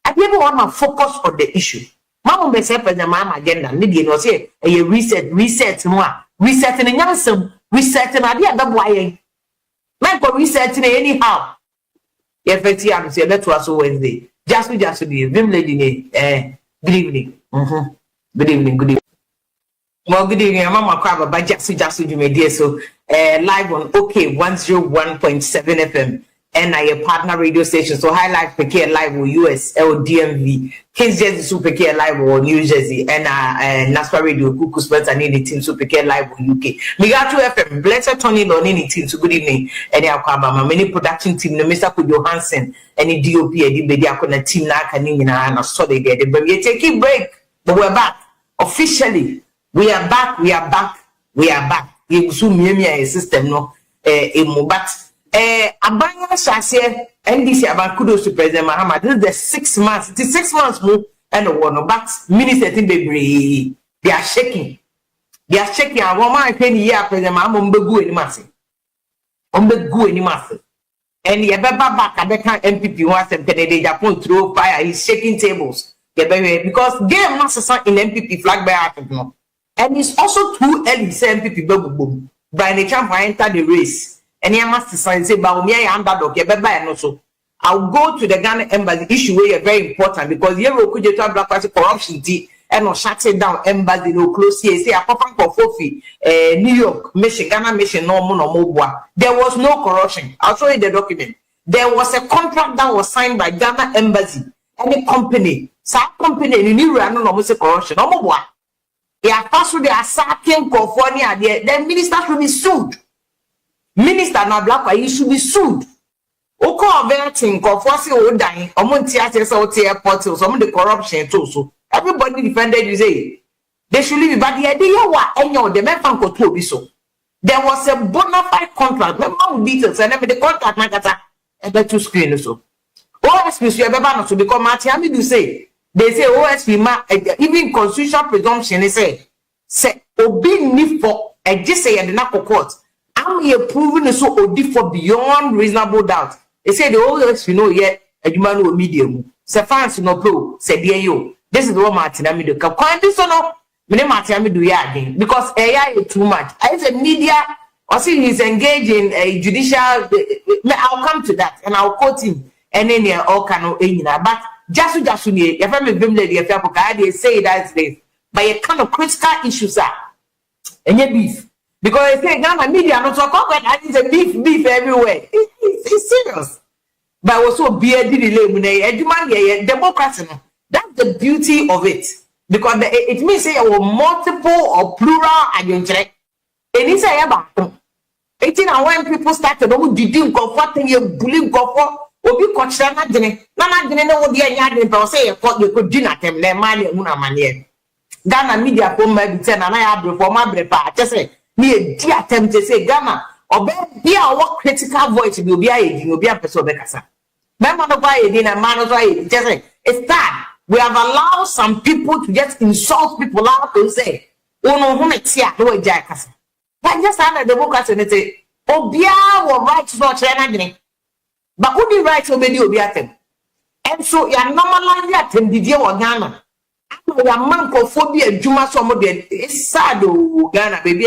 I never want to focus on the issue. Mama may say, "President, Mama agenda." Maybe you know, say a reset in Yansam, reset in idea. That's why I go reset anyhow. If it's here, say that was Wednesday. Just the Vim lady, good evening. Good evening. Well, good evening. I'm Mama Crab, but just you may dear. So, live on OK 101.7 FM. And a partner radio station. So high life PK live on US LDMV, Kings Jersey Super PK live on New Jersey, and National Radio Kuku Sports and any team Super PK live on UK. Migato FM, Blessed Tony on any team. So good evening. And our many production team, the Mr. Johansson, any DOP, any media team na kanina and so they get it. But we take a break, but we're back officially. We are back. You zoom me a system no but. Abanya Shase NDC about kudos to President Mahama. This is the 6 months. It is 6 months more and one. But minister they are shaking. They are shaking. I want my penny year President Mahama umbegu any massive. And the back Abeka MPP was and Kennedy Japan through fire. He's shaking tables. Because game master in MPP flag by Africa. And it's also too early to say MPP boom. By the chance I enter the race. And you must say, underdog, I'll go to the Ghana embassy issue where very important because you could talk black party corruption and not shut it down embassy no close here. Say a papa for Fofi, New York, mission, Ghana mission, no more. There was no corruption. I'll show you the document. There was a contract that was signed by Ghana embassy. Any company, some company in New York, no more corruption. No more. They are passed through the Asakian California. The minister should be sued. Minister na black you should be sued. Oko averting conforce o dying omonti ase so te airport so the corruption too so everybody defended you say they should leave but the idea Yawa enyo the men fan ko obi so there was a bona fide contract remember details and the contract na kata e be to screen so OSP so e be ba no so because Matiami do say they say OSP ma even constitutional presumption they say obi ni for e just say e na court I'm here proving so for beyond reasonable doubt. They say the always yet a human medium. Se fans no pro, say dear you. This is what Martin do. Can't be so no. Martin do ya again because AI is too much. I say media or see he's engaged in a judicial. I'll come to that and I'll quote him and then all kind of but just if I'm a Vim lady, if I say that's this, but a kind of critical issues are and yet beef. Because they say Ghana media not so covered and it's a beef everywhere. It's serious. But also bearded democracy. That's the beauty of it. Because it means say multiple or plural agenda. And it's a about 18 and when people started did comforting you bullying comfort or be coached not dinner. Nana didn't know what the other people say you could dinner them their money and Ghana media for my 10 and I have before my breakfast. Just say me a attempt to say Ghana or be our critical voice will be a person bekasa. Remember the why in a man of just say it's that we have allowed some people to just insult people out to say, oh no, who makes ya no jackasa. But just under the democracy and say, oh, be our rights not China, but who the rights obey them. And so you are normally attend the deal of Ghana. Your man phobia Juma somebody it's sad Ghana baby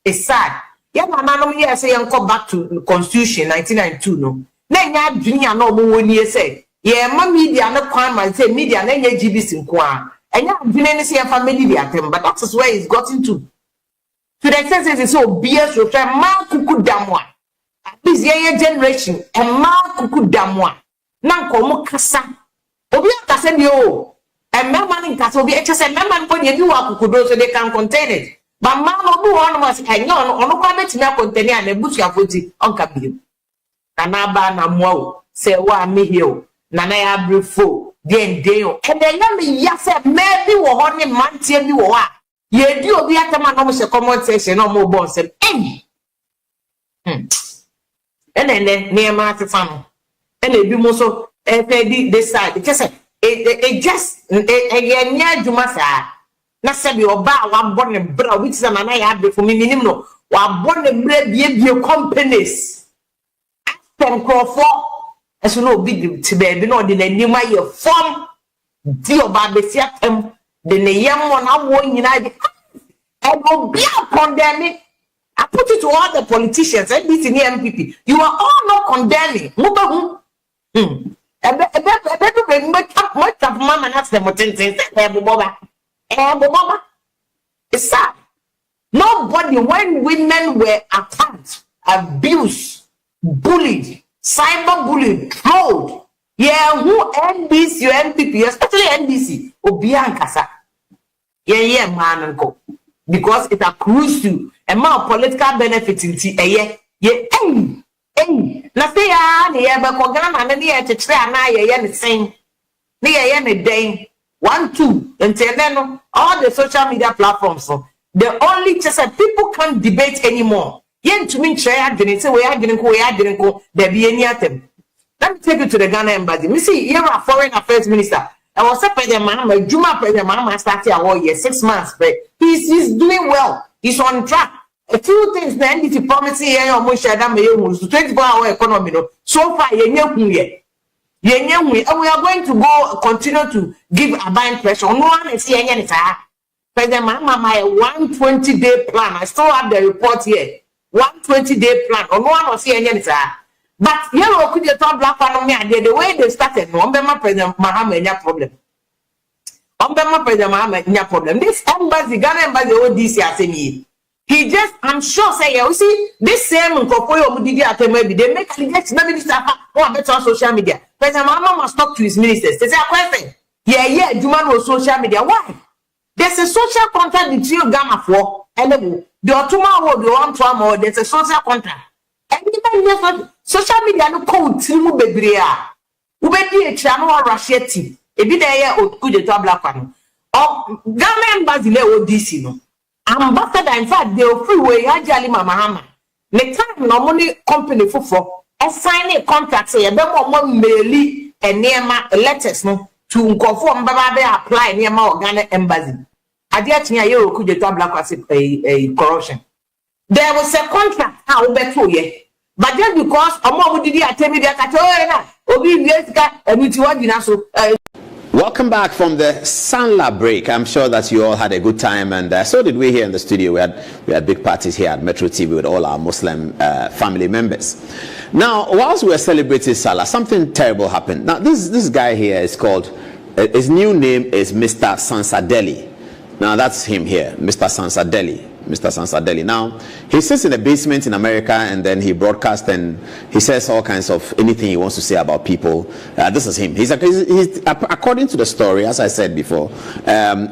it's sad. Yeah, I say come back to Constitution 1992 no. Na junior no more when you say yeah, my media no crime and say media na GBC nkwa. And ya junior say family media but that is where it's gotten to. To the extent it's so BS so try man kuku damwa. At least yeah generation and man kuku damwa. Na nko kasa. Obi akasa bi o. And man in Castle be HSN man when you do so they can contain it. But man no one was and no comment na contain and a bush ya footy on Kabi. Nanaba na mo say wa me here. Nana ya brifo then deo. And then ya say maybe we honey man tie bi wo a. Ye di obi atama no se comment section no mo bon say eh. And then near ma tefano. And e bi mo so e pe this side just say it just a juma sa na sabi oba wa born bra which is an ya be for me minimum no wa born bra bie companies after crofo eso no be ti be no de nanima ye form di oba be si atem de ne yam na wo nyina bi and go be condemning. I put it to all the politicians and this in the MPP you are all not condemning mubahu ebe ask them what things it's sad. Nobody, when women were attacked, abused, bullied, cyberbullied, trolled, yeah, who NBC or NPP, especially NBC, Obian Kasa. Yeah, man, and go. Because it accrues to a more political benefit in yeah, na say yeah, but Kogana and the try na yeah, the same. Near the day 1, 2, and then all the social media platforms. The only just people can't debate anymore. Yen to me, chair didn't say we didn't go, there be any attempt. Let me take you to the Ghana embassy. Me see, you're a foreign affairs minister. I was a president, man, Juma president, man, started our year 6 months, but he's doing well. He's on track. A few things the NDT promising here on Musha Dam 24-hour economy. So far, and we are going to go continue to give a buying pressure. No one is seeing any time. President Mama, my 120-day plan. I still have the report here. 120-day plan. No one was seeing any time. But Yawa could you talk black on me? The way they started, Ombema President Mahama, no problem. Ombema President Mahama, no problem. This embassy, Ghana embassy, ODC, I say he just, I'm sure, say, you see, this same Kopoyo Mudidi Atemebi, they make allegations, maybe this on social media. President Mahama must talk to his ministers. They say, a question. Yeah, Juman was social media. Why? There's a social contract between Ghana for, and the Otuma or the one trauma, there's a social contract. And even social media no code Timu Bebria. Ubedi a channel or Rasheti. A bit there or could you black one. Or Ghana embassy or DC no. Ambassador, in fact, they will freeway Hajali Mahama. The time no money company for assign a contract say a more merely and near my letters no to conform Baba apply near my Ghana embassy. I did you could you black was a corruption. There was a contract, how better ye. But just because a mom did tell me that welcome back from the Sanla break. I'm sure that you all had a good time, and so did we here in the studio. We had big parties here at Metro TV with all our Muslim family members. Now, whilst we were celebrating Salah, something terrible happened. Now, this guy here is called, his new name is Mr. Sansadeli. Now, that's him here, Mr. Sansadeli. Mr. Sansadeli. Now, he sits in the basement in America, and then he broadcasts and he says all kinds of anything he wants to say about people. This is him. He's according to the story, as I said before,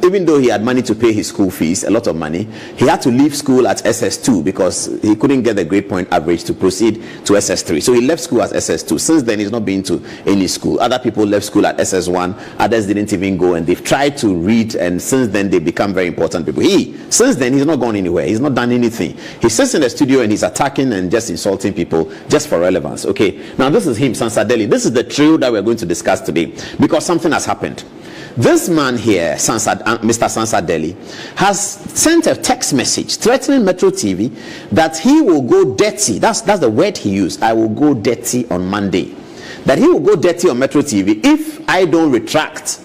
even though he had money to pay his school fees, a lot of money, he had to leave school at SS2 because he couldn't get the grade point average to proceed to SS3. So he left school at SS2. Since then, he's not been to any school. Other people left school at SS1. Others didn't even go, and they've tried to read, and since then, they become very important people. Since then, he's not gone anywhere. He's not done anything. He sits in the studio and he's attacking and just insulting people just for relevance. Okay, now this is him, Sansadeli. This is the trio that we're going to discuss today because something has happened. This man here, Mr. Sansadeli, has sent a text message threatening Metro TV that he will go dirty. That's the word he used. I will go dirty on Monday. That he will go dirty on Metro TV if I don't retract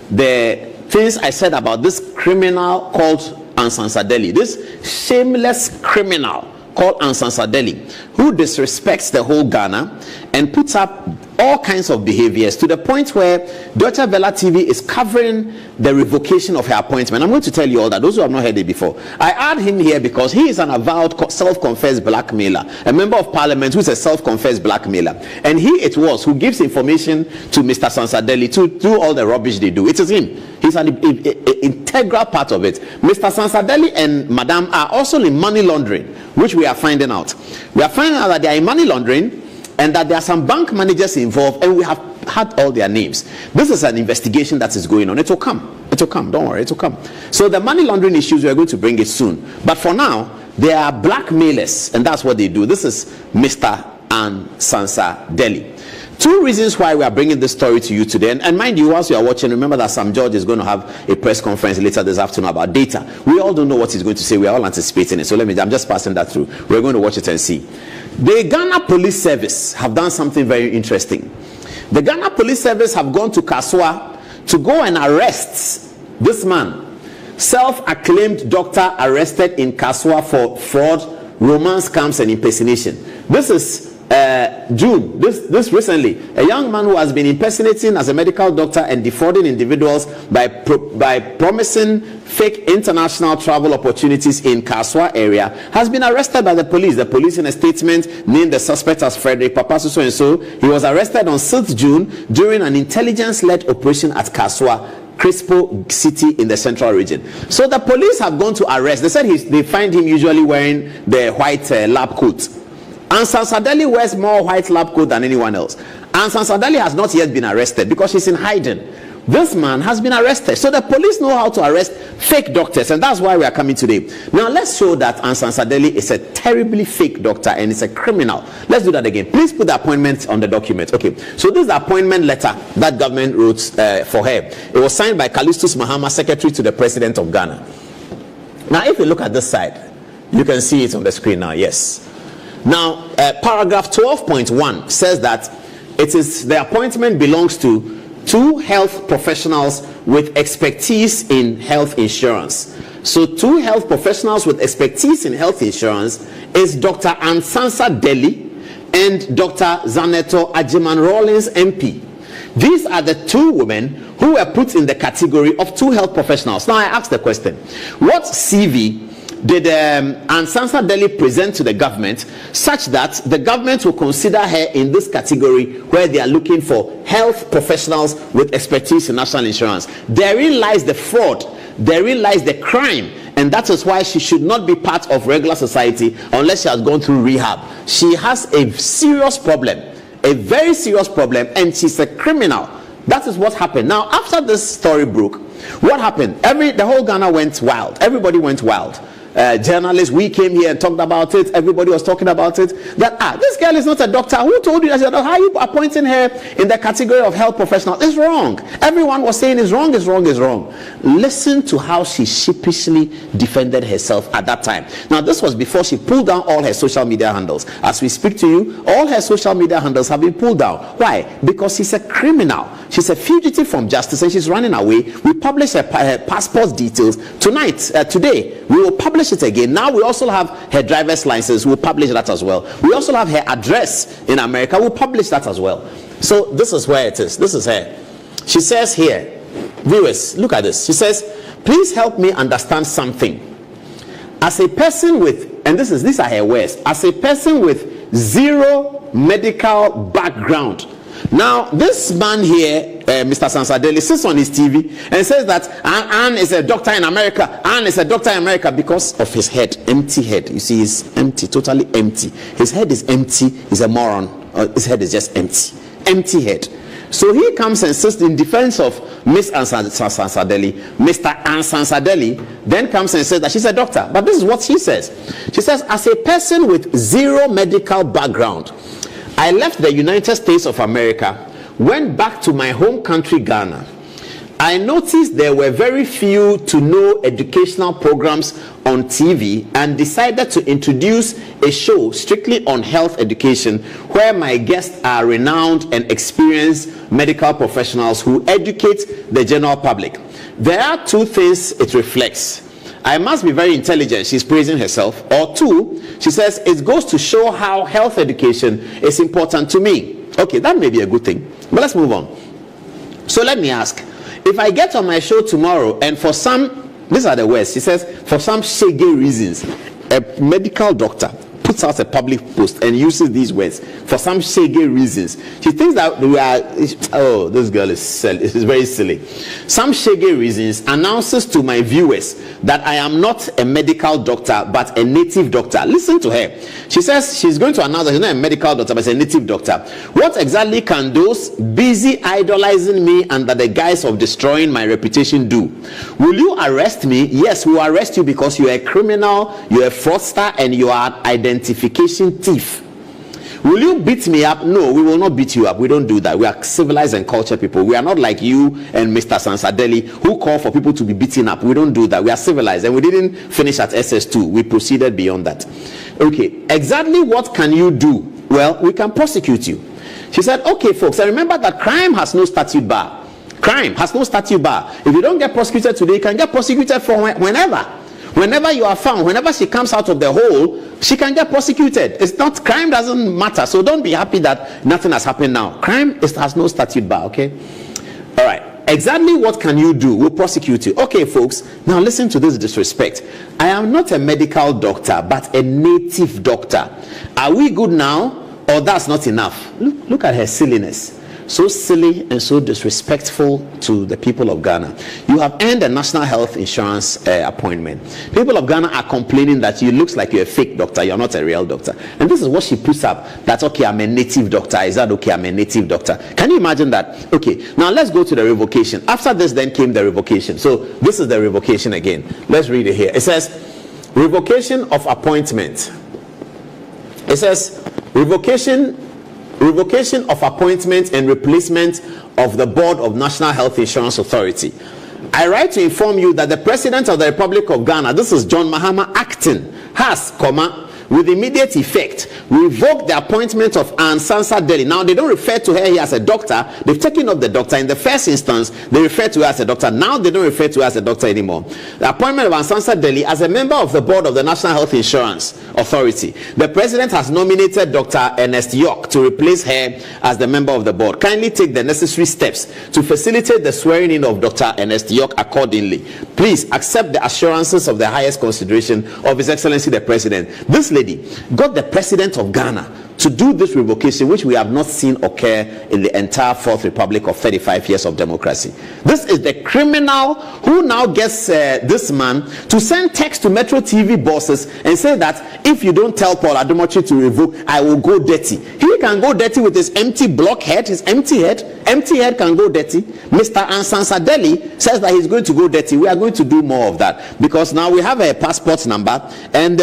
the things I said about this criminal called Ansansadeli, this shameless criminal called Ansansadeli, who disrespects the whole Ghana and puts up all kinds of behaviors to the point where Deutsche Welle TV is covering the revocation of her appointment. I'm going to tell you all that, those who have not heard it before. I add him here because he is an avowed self-confessed blackmailer, a member of parliament who is a self-confessed blackmailer, and he it was who gives information to Mr. Sansadeli to do all the rubbish they do. It is him. He's an integral part of it. Mr. Sansadeli and Madam are also in money laundering, which we are finding out. We are finding out that they are in money laundering and that there are some bank managers involved, and we have had all their names. This is an investigation that is going on. It will come. It will come. Don't worry. It will come. So the money laundering issues, we are going to bring it soon. But for now, they are blackmailers, and that's what they do. This is Mr. Sansadeli. Two reasons why we are bringing this story to you today, and mind you, whilst you are watching, remember that Sam George is going to have a press conference later this afternoon about data. We all don't know what he's going to say. We are all anticipating it. So I'm just passing that through. We're going to watch it and see. The Ghana Police Service have done something very interesting. The Ghana Police Service have gone to Kaswa to go and arrest this man, self-acclaimed doctor arrested in Kaswa for fraud, romance scams, and impersonation. This is June, this recently, a young man who has been impersonating as a medical doctor and defrauding individuals by promising fake international travel opportunities in Kaswa area has been arrested by the police. The police, in a statement, named the suspect as Frederick Papasu so and so. He was arrested on 6th June during an intelligence-led operation at Kaswa, Crispo City in the central region. So the police have gone to arrest. They said they find him usually wearing the white lab coat. Ansan Sadali wears more white lab coat than anyone else. Ansan Sadali has not yet been arrested because she's in hiding. This man has been arrested. So the police know how to arrest fake doctors, and that's why we are coming today. Now let's show that Ansan Sadali is a terribly fake doctor and is a criminal. Let's do that again. Please put the appointment on the document. Okay, so this is the appointment letter that government wrote for her. It was signed by Callistus Mahama, secretary to the president of Ghana. Now if you look at this side, you can see it on the screen now. Yes. Now, paragraph 12.1 says that the appointment belongs to 2 health professionals with expertise in health insurance. So 2 health professionals with expertise in health insurance is Dr. Ansansa Deli and Dr. Zaneto Ajiman Rawlings MP. These are the 2 women who were put in the category of 2 health professionals. Now I ask the question, what CV did Ansansa Deli present to the government such that the government will consider her in this category where they are looking for health professionals with expertise in national insurance? Therein lies the fraud, therein lies the crime, and that is why she should not be part of regular society unless she has gone through rehab. She has a serious problem, a very serious problem, and she's a criminal. That is what happened. Now after this story broke, what happened? The whole Ghana went wild. Everybody went wild. Journalists, we came here and talked about it. Everybody was talking about it. That this girl is not a doctor. Who told you that? How are you appointing her in the category of health professional? It's wrong. Everyone was saying it's wrong, it's wrong, it's wrong. Listen to how she sheepishly defended herself at that time. Now this was before she pulled down all her social media handles. As we speak to you, all her social media handles have been pulled down. Why? Because she's a criminal. She's a fugitive from justice and she's running away. We publish her passport details today. We will publish it again. Now we also have her driver's license. We'll publish that as well. We also have her address in America. We'll publish that as well. So this is where it is. This is her. She says here, viewers, look at this. She says, please help me understand something. As a person with, and these are her words, as a person with 0 medical background. Now this man here, Mr. Sansadeli, sits on his TV and says that Anne is a doctor in America. Anne is a doctor in America because of his head, empty head. You see, he's empty, totally empty. His head is empty. He's a moron. His head is just empty head. So he comes and sits in defense of Miss Ansansadeli. Mr. Ansansadeli then comes and says that she's a doctor. But this is what she says. She says, as a person with 0 medical background, I left the United States of America, went back to my home country, Ghana. I noticed there were very few to no educational programs on TV and decided to introduce a show strictly on health education where my guests are renowned and experienced medical professionals who educate the general public. There are 2 things it reflects. I must be very intelligent, she's praising herself. Or 2, she says, it goes to show how health education is important to me. Okay, that may be a good thing. But let's move on. So let me ask, if I get on my show tomorrow and for some, these are the words, she says, for some shaggy reasons, a medical doctor puts out a public post and uses these words for some shaggy reasons. She thinks that we are, oh, this girl is very silly. Some shaggy reasons announces to my viewers that I am not a medical doctor but a native doctor. Listen to her. She says she's going to announce that she's not a medical doctor but a native doctor. What exactly can those busy idolizing me under the guise of destroying my reputation do? Will you arrest me? Yes, we will arrest you because you are a criminal, you are a fraudster, and you are an identification thief. Will you beat me up? No, we will not beat you up. We don't do that. We are civilized and cultured people. We are not like you and Mr. Sansadeli who call for people to be beaten up. We don't do that. We are civilized, and we didn't finish at SS2. We proceeded beyond that. Okay, exactly what can you do? Well, we can prosecute you. She said, okay, folks, and remember that crime has no statute bar. Crime has no statute bar. If you don't get prosecuted today, you can get prosecuted for whenever. Whenever you are found, whenever she comes out of the hole she can get prosecuted. It's not, crime doesn't matter. So don't be happy that nothing has happened now. Crime has no statute bar, okay? All right. Exactly what can you do? We'll prosecute you. Okay, folks, now listen to this disrespect. I am not a medical doctor, but a native doctor. Are we good now, or that's not enough? Look at her silliness. So silly and so disrespectful to the people of Ghana. You have earned a national health insurance appointment. People of Ghana are complaining that you looks like you're a fake doctor, you're not a real doctor. And this is what she puts up, that okay, I'm a native doctor. Is that okay, I'm a native doctor? Can you imagine that? Okay, now let's go to the revocation. After this then came the revocation. So this is the revocation again. Let's read it here. It says, revocation of appointment. It says, revocation of appointment and replacement of the Board of National Health Insurance Authority. I write to inform you that the President of the Republic of Ghana, this is John Mahama acting, has, with immediate effect, revoked the appointment of Anne Sansa Delhi. Now, they don't refer to her here as a doctor. They've taken off the doctor. In the first instance, they refer to her as a doctor. Now, they don't refer to her as a doctor anymore. The appointment of Anne Sansa Delhi as a member of the board of the National Health Insurance Authority. The president has nominated Dr. Ernest York to replace her as the member of the board. Kindly take the necessary steps to facilitate the swearing in of Dr. Ernest York accordingly. Please accept the assurances of the highest consideration of His Excellency the President. This lady got the president of Ghana to do this revocation, which we have not seen occur in the entire Fourth Republic of 35 years of democracy. This is the criminal who now gets this man to send text to Metro TV bosses and say that if you don't tell Paul Adomochi to revoke, I will go dirty. He can go dirty with his empty block head, his empty head. Empty head can go dirty. Mr. Ansansa Delhi says that he's going to go dirty. We are going to do more of that because now we have a passport number and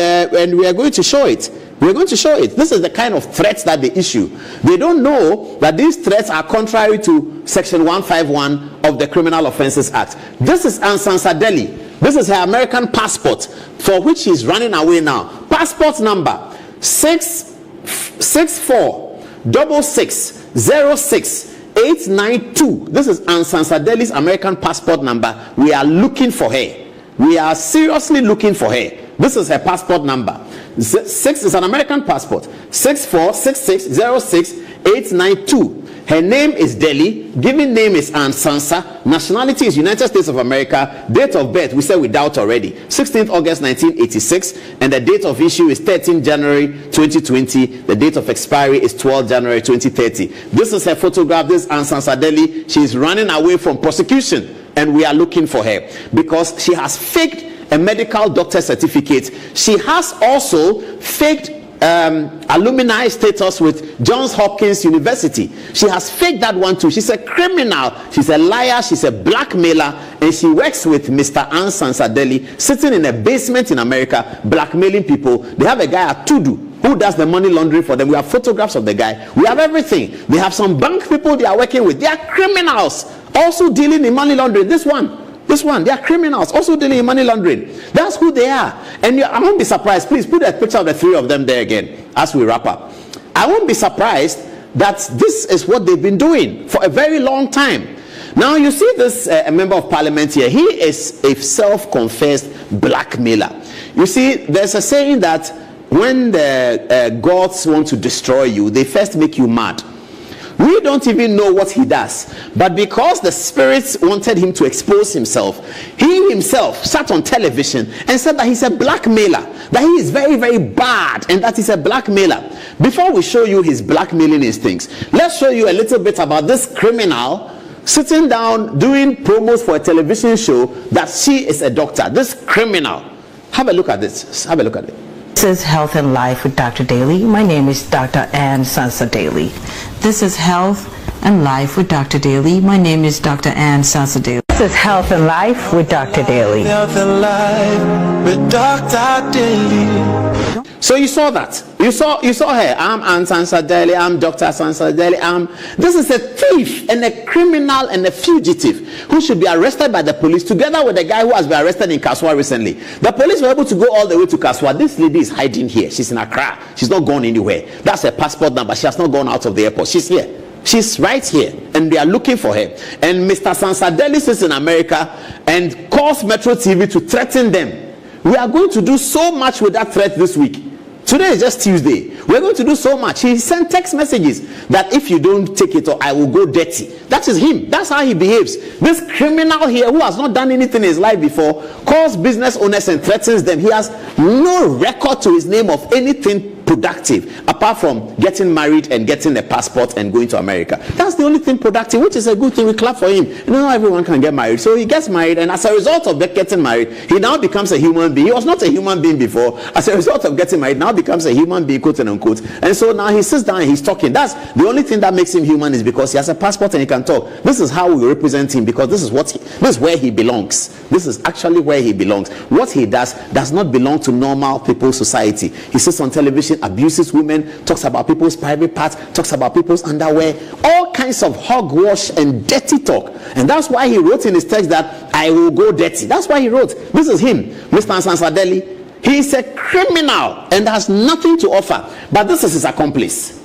we are going to show it. We're going to show it. This is the kind of threats that they issue. They don't know that these threats are contrary to Section 151 of the Criminal Offences Act. This is Anne Sansa Delhi. This is her American passport for which she's running away now. Passport number 646606892. This is Anne Sansa Delhi's American passport number. We are looking for her. We are seriously looking for her. This is her passport number. 6 is an American passport. 646606892. Her name is Delhi. Given name is Anne Sansa. Nationality is United States of America. Date of birth, we said without already. 16th August 1986. And the date of issue is 13 January 2020. The date of expiry is 12 January 2030. This is her photograph. This is Anne Sansa Delhi. She is running away from prosecution. And we are looking for her because she has faked a medical doctor certificate. She has also faked alumni status with Johns Hopkins University. She has faked that one too. She's a criminal. She's a liar. She's a blackmailer. And she works with Mr. Anne Sansa Delhi, sitting in a basement in America, blackmailing people. They have a guy at Tudu who does the money laundering for them. We have photographs of the guy. We have everything. They have some bank people they are working with. They are criminals also dealing in money laundering. This one, they are criminals also dealing in money laundering. That's who they are. And I won't be surprised. Please put a picture of the three of them there again as we wrap up. I won't be surprised that this is what they've been doing for a very long time. Now you see this member of parliament here. He is a self-confessed blackmailer. You see, there's a saying that when the gods want to destroy you, they first make you mad. We don't even know what he does, but because the spirits wanted him to expose himself, he himself sat on television and said that he's a blackmailer, that he is very, very bad, and that he's a blackmailer. Before we show you his blackmailing instincts, let's show you a little bit about this criminal sitting down doing promos for a television show that she is a doctor. This criminal. Have a look at this. Have a look at it. This is Health and Life with Dr. Daly. My name is Dr. Anne Sansa Daly. This is Health and Life with Dr. Daly. My name is Dr. Anne Sansa Daly. This is Health and Life with Dr. Daly. Health and Life with Dr. Daly. So you saw that. You saw her. I'm Anne Sansa Delhi. I'm Dr. Sansa Delhi. This is a thief and a criminal and a fugitive who should be arrested by the police together with the guy who has been arrested in Kaswa recently. The police were able to go all the way to Kaswa. This lady is hiding here. She's in Accra. She's not gone anywhere. That's her passport number. She has not gone out of the airport. She's here. She's right here, and they are looking for her. And Mr. Sansa Delhi is in America and calls Metro TV to threaten them. We are going to do so much with that threat this week. Today is just Tuesday. We're going to do so much. He sent text messages that if you don't take it, or I will go dirty. That is him. That's how he behaves. This criminal here, who has not done anything in his life before, calls business owners and threatens them. He has no record to his name of anything productive apart from getting married and getting a passport and going to America. That's the only thing productive, which is a good thing. We clap for him. Not everyone can get married. So he gets married, and as a result of getting married, he now becomes a human being. He was not a human being before. As a result of getting married, now becomes a human being, quote and unquote. And so now he sits down and he's talking. That's the only thing that makes him human, is because he has a passport and he can talk. This is how we represent him, because this is where he belongs. This is actually where he belongs. What he does not belong to normal people's society. He sits on television, abuses women, talks about people's private parts, talks about people's underwear, all kinds of hogwash and dirty talk. And that's why he wrote in his text that I will go dirty. That's why he wrote. This is him, Mr. Sansadeli. He is a criminal and has nothing to offer. But this is his accomplice.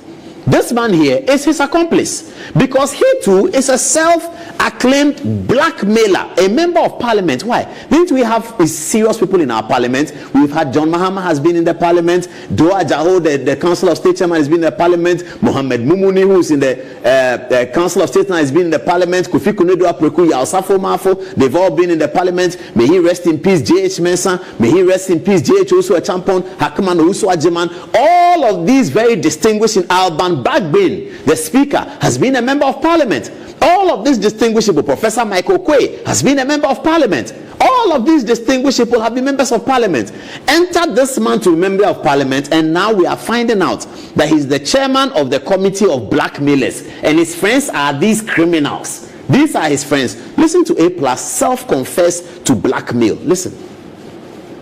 This man here is his accomplice, because he too is a self-acclaimed blackmailer, a member of parliament. Why? Didn't we have serious people in our parliament? We've had John Mahama has been in the parliament, Doa Jaho, the Council of State Chairman, has been in the parliament, Mohammed Mumuni, who's in the Council of State, has been in the parliament, Kofi Kunedo Apreku, Yaosafo Mafo, they've all been in the parliament. May he rest in peace, J.H. Mensah, may he rest in peace, J.H. Osu Achampon, Hakman Osu Ajiman. All of these very distinguished in Alban Bagbin, the speaker, has been a member of parliament. All of these distinguishable, Professor Michael Quay has been a member of parliament. All of these distinguished people have been members of parliament. Enter this man to be member of parliament, and now we are finding out that he's the chairman of the committee of blackmailers, and his friends are these criminals. These are his friends. Listen to A+, self-confessed to blackmail. Listen.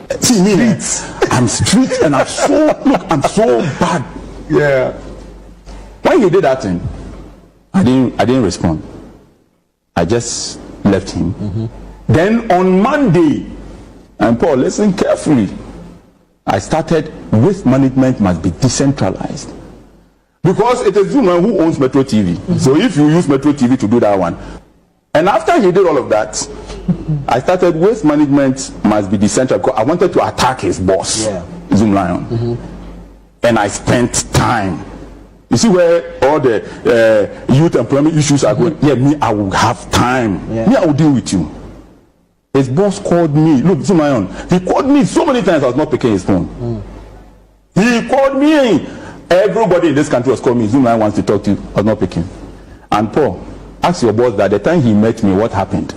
I'm street, and I'm so bad. Yeah. When he did that thing, I didn't respond. I just left him. Then on Monday, and Paul, listen carefully, I started waste management must be decentralized, because it is Zuma who owns Metro TV. So if you use Metro TV to do that one, and after he did all of that, I started waste management must be decentralized, because I wanted to attack his boss, Zoom Lion. And I spent time. You see where all the youth employment issues are going? Yeah, me, I will have time. Me, I will deal with you. His boss called me. Look, Zoom Lion. He called me so many times I was not picking his phone. He called me. Everybody in this country was calling me. Zoom Lion wants to talk to you. I was not picking. And Paul, ask your boss that the time he met me, what happened?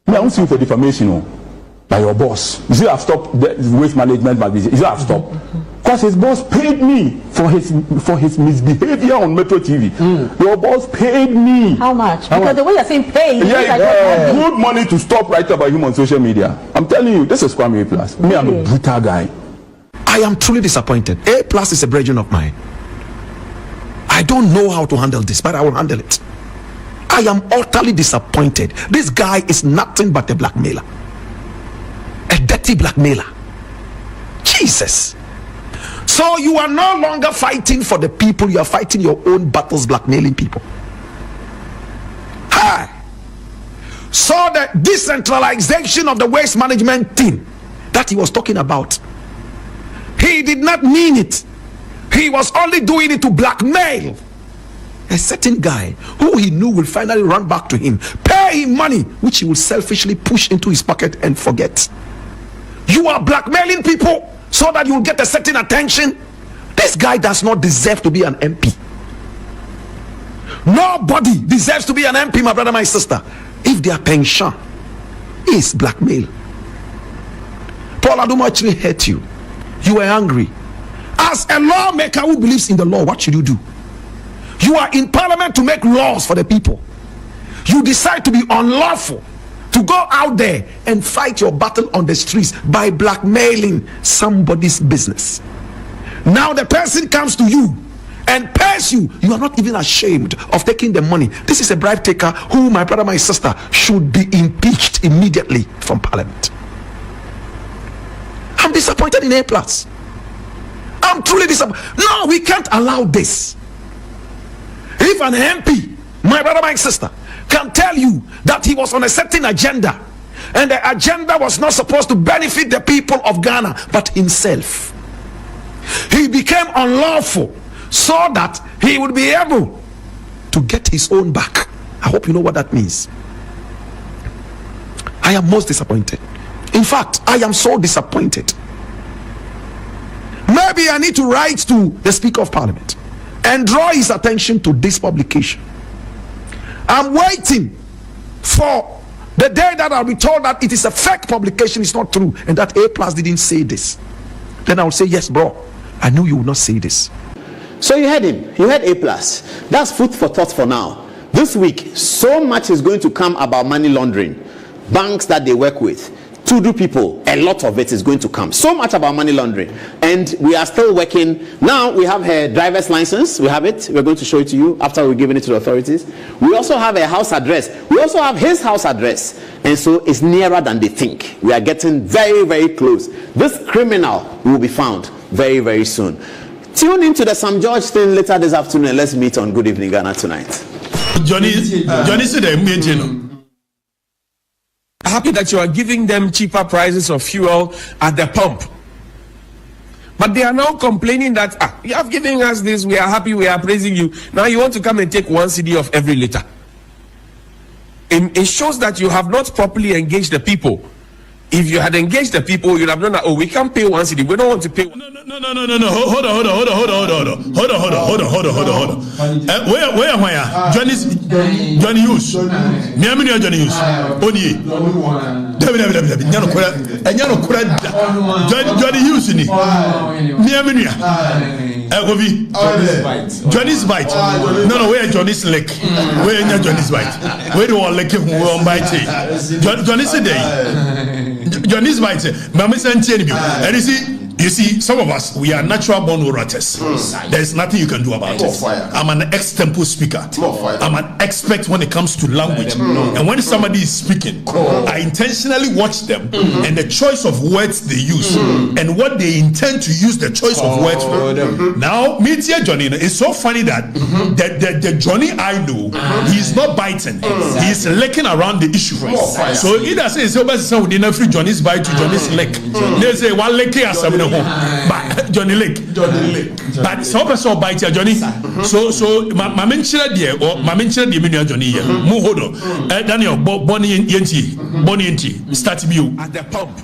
Me, I won't sue for defamation. By your boss. You see, I've stopped the waste management. You see, I've stopped. Because his boss paid me for his misbehavior on Metro TV. Your boss paid me. How much? Because the way you're saying pay, good money to stop writing about him on social media. I'm telling you, this is Kwame A+. Me, I'm a brutal guy. I am truly disappointed. A+ is a brethren of mine. I don't know how to handle this, but I will handle it. I am utterly disappointed. This guy is nothing but a blackmailer. A dirty blackmailer. Jesus. So you are no longer fighting for the people, you are fighting your own battles, blackmailing people. Hi. So the decentralization of the waste management team that he was talking about, he did not mean it. He was only doing it to blackmail a certain guy who he knew will finally run back to him, pay him money which he will selfishly push into his pocket and forget. You are blackmailing people so that you will get a certain attention. This guy does not deserve to be an MP. Nobody deserves to be an MP, my brother, my sister, if their pension is blackmail. Paul Aduma actually hurt you. You were angry. As a lawmaker who believes in the law, what should you do? You are in parliament to make laws for the people. You decide to be unlawful, to go out there and fight your battle on the streets by blackmailing somebody's business. Now the person comes to you and pays you. You are not even ashamed of taking the money. This is a bribe taker who, my brother, my sister, should be impeached immediately from parliament. I'm disappointed in A+. I'm truly disappointed. No, we can't allow this. If an MP, my brother, my sister, can tell you that he was on a certain agenda, and the agenda was not supposed to benefit the people of Ghana but himself, He became unlawful so that he would be able to get his own back. I hope you know what that means. I am most disappointed. In fact, I am so disappointed. Maybe I need to write to the Speaker of Parliament and draw his attention to this publication. I'm waiting for the day that I'll be told that it is a fake publication, it's not true, and that A+ didn't say this. Then I'll say, yes, bro, I knew you would not say this. So you heard him. You heard A+. That's food for thought for now. This week, so much is going to come about money laundering. Banks that they work with, to do people, a lot of it is going to come. So much about money laundering. And we are still working. Now we have her driver's license. We have it. We're going to show it to you after we've given it to the authorities. We also have a house address. We also have his house address. And so it's nearer than they think. We are getting very, very close. This criminal will be found very, very soon. Tune into the Sam George thing later this afternoon. Let's meet on Good Evening Ghana tonight. Johnny said, happy that you are giving them cheaper prices of fuel at the pump, but they are now complaining that you have given us this, we are happy, we are praising you, now you want to come and take 1 cedi of every liter. It shows that you have not properly engaged the people. If you had engaged the people, you'd have known that, oh, we can't pay 1 cedi, we don't want to pay. No. Hold on. Where? Johnny Hughes. Miamini Johnny Hughes. Oni. Johnny Hughes ni. Miamini. Egovi. Johnny's bite. No. Where Johnny's leg? Where Johnny's bite? Where do all leg who on bite? Johnny's a day. Johnny's bite. Mama sent and you see, some of us, we are natural born orators. There's nothing you can do about it. I'm an extempo speaker. I'm an expert when it comes to language. And when somebody is speaking, I intentionally watch them and the choice of words they use and what they intend to use the choice of words for. Now, meet here, Johnny. It's so funny that the Johnny I know, he's not biting. He's licking around the issue. So either say, Johnny's bite to Johnny's lick. They say, one lick here, but Johnny Lake. But so person bite Johnny. So my mention there or my mention the menu Johnny here. Muhodo. Daniel Bonnie Yenti. Start view At the pump.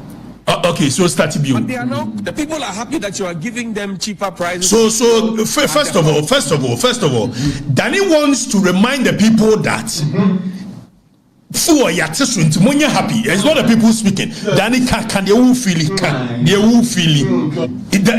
Okay, so start view. But they are now, the people are happy that you are giving them cheaper prices. So first of all, Danny wants to remind the people that for Monya happy. It's not the people speaking. Danny can they will feel it.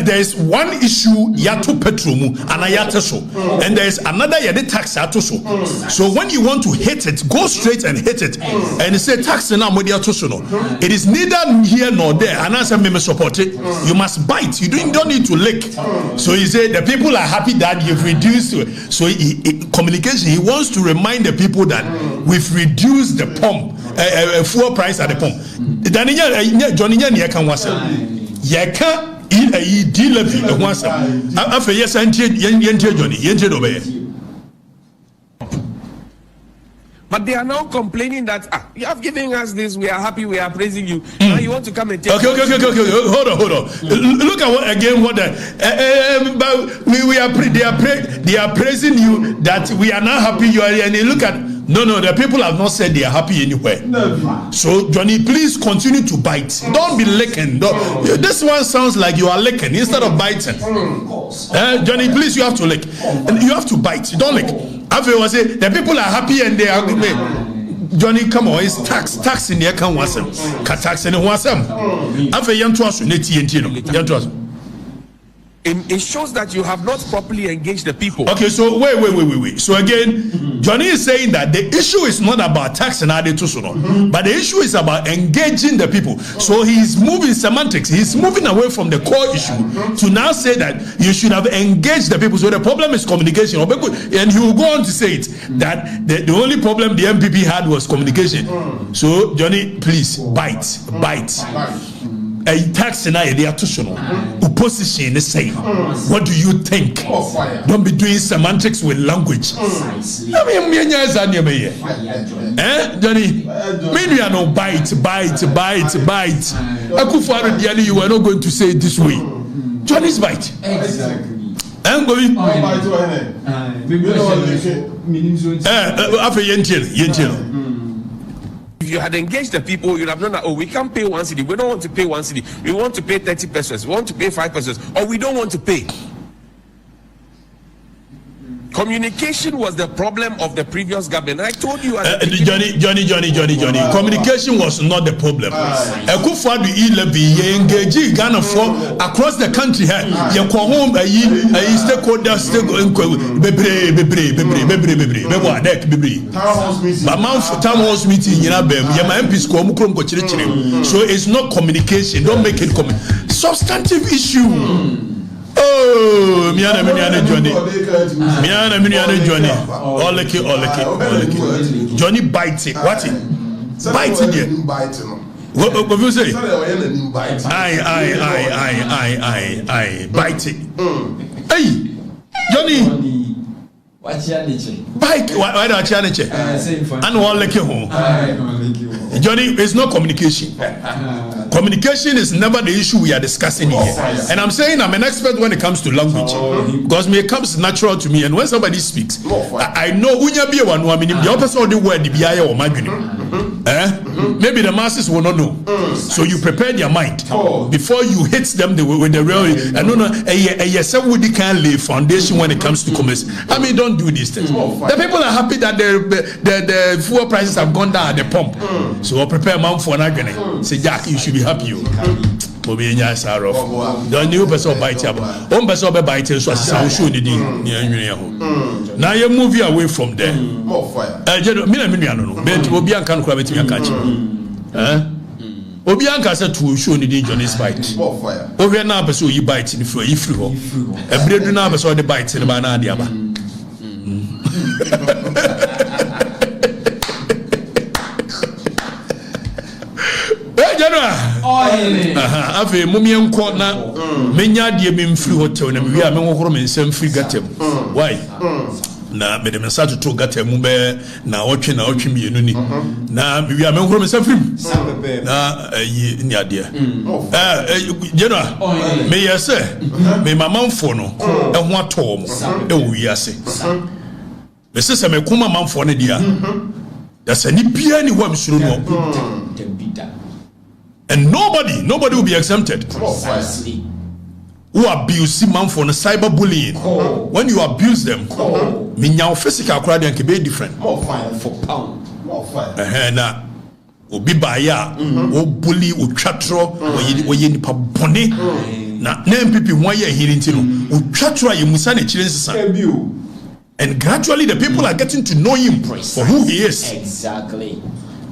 There is one issue yato petromu and ayateso, and there is another yade tax atoso. So when you want to hit it, go straight and hit it, and say tax na modiatoso no. It is neither here nor there. And as I may support it, you must bite. You don't need to lick. So he said the people are happy that you've reduced. So communication. He wants to remind the people that we've reduced the pump, fuel price at the pump. Johnny Yan can was Yaka in a deal of once after yes, and Johnny obey. But they are now complaining that you have given us this, we are happy, we are praising you. Now you want to come and take. Okay. Hold on. Look at what they are praising you that we are not happy. You are, and you look at. No, the people have not said they are happy anywhere. Never. So, Johnny, please continue to bite. Don't be licking. This one sounds like you are licking instead of biting. Johnny, please, you have to lick. And you have to bite. You don't lick. After you say the people are happy and they are. Johnny, come on, it's tax in the account. Tax in the wasam. After young to us, it shows that you have not properly engaged the people. Okay, so wait. So again, Johnny is saying that the issue is not about tax and adetusuno, but the issue is about engaging the people. So he's moving semantics. He's moving away from the core issue to now say that you should have engaged the people. So the problem is communication. And he will go on to say it that the only problem the MPP had was communication. So Johnny, please bite. A tax and they are opposition is saying, what do you think? Don't be doing semantics with language. Johnny, maybe I know bite. Akufo-Addo, you are not going to say it this way. Johnny's bite. Exactly. I'm going. If you had engaged the people, you'd have known that, oh, we can't pay 1 cedi. We don't want to pay 1 cedi. We want to pay 30 pesos. We want to pay 5 pesos. Or we don't want to pay. Communication was the problem of the previous government. I told you. Johnny. Communication was not the problem. Akufo-Addo E-levy engage Ghana for across the country. You call home stakeholders town house meeting. So it's not communication. Don't make it substantive issue. Oh, Miana Johnny. Oleke. Johnny bites it. What it? Bites it here. What you say? I bite it. Hey, Johnny. Bite. Why don't you change? And Oleke home. Johnny, it's not communication. Communication is never the issue we are discussing here. And I'm saying I'm an expert when it comes to language. Because it comes natural to me. And when somebody speaks, I know the opposite of the word, maybe the masses will not know. So you prepare your mind before you hit them with the real. And somebody can lay foundation when it comes to commerce. I mean, don't do these things. The people are happy that the fuel prices have gone down at the pump. So I'll prepare mom for an agony. Say, Jack, you should be happy. Don't you person bite up. One person be biting so I show the thing. Now you move away from there. But Obian can grab it in your catch. Obianka said to show the Johnny's bite. Over now, person you bite in for you flew. A bread now, person the bites in the banana. Ave mumian corner, menya de me free hotel, and we are no home in some free gatem. Why? Na me dem start to gatem be na otwe mi enuni. Na we are no home in some free. Na ni ade. General, me yes me mama mfo no e ho atom e wo wiase. Me se me kuma mamfo ne dia. Da se ni bia ni wa msuru no. And nobody will be exempted. Precisely. Who abuse man for cyberbullying? When you abuse them, mean physical crowd can be different. More fire for pound. More fire. Na obi baya, o bully, o chatro, o ye nipa bone. Na MPP 1 year hearing tino. O chatro ye musane chilensa. And gradually the people are getting to know him for who he is. Exactly.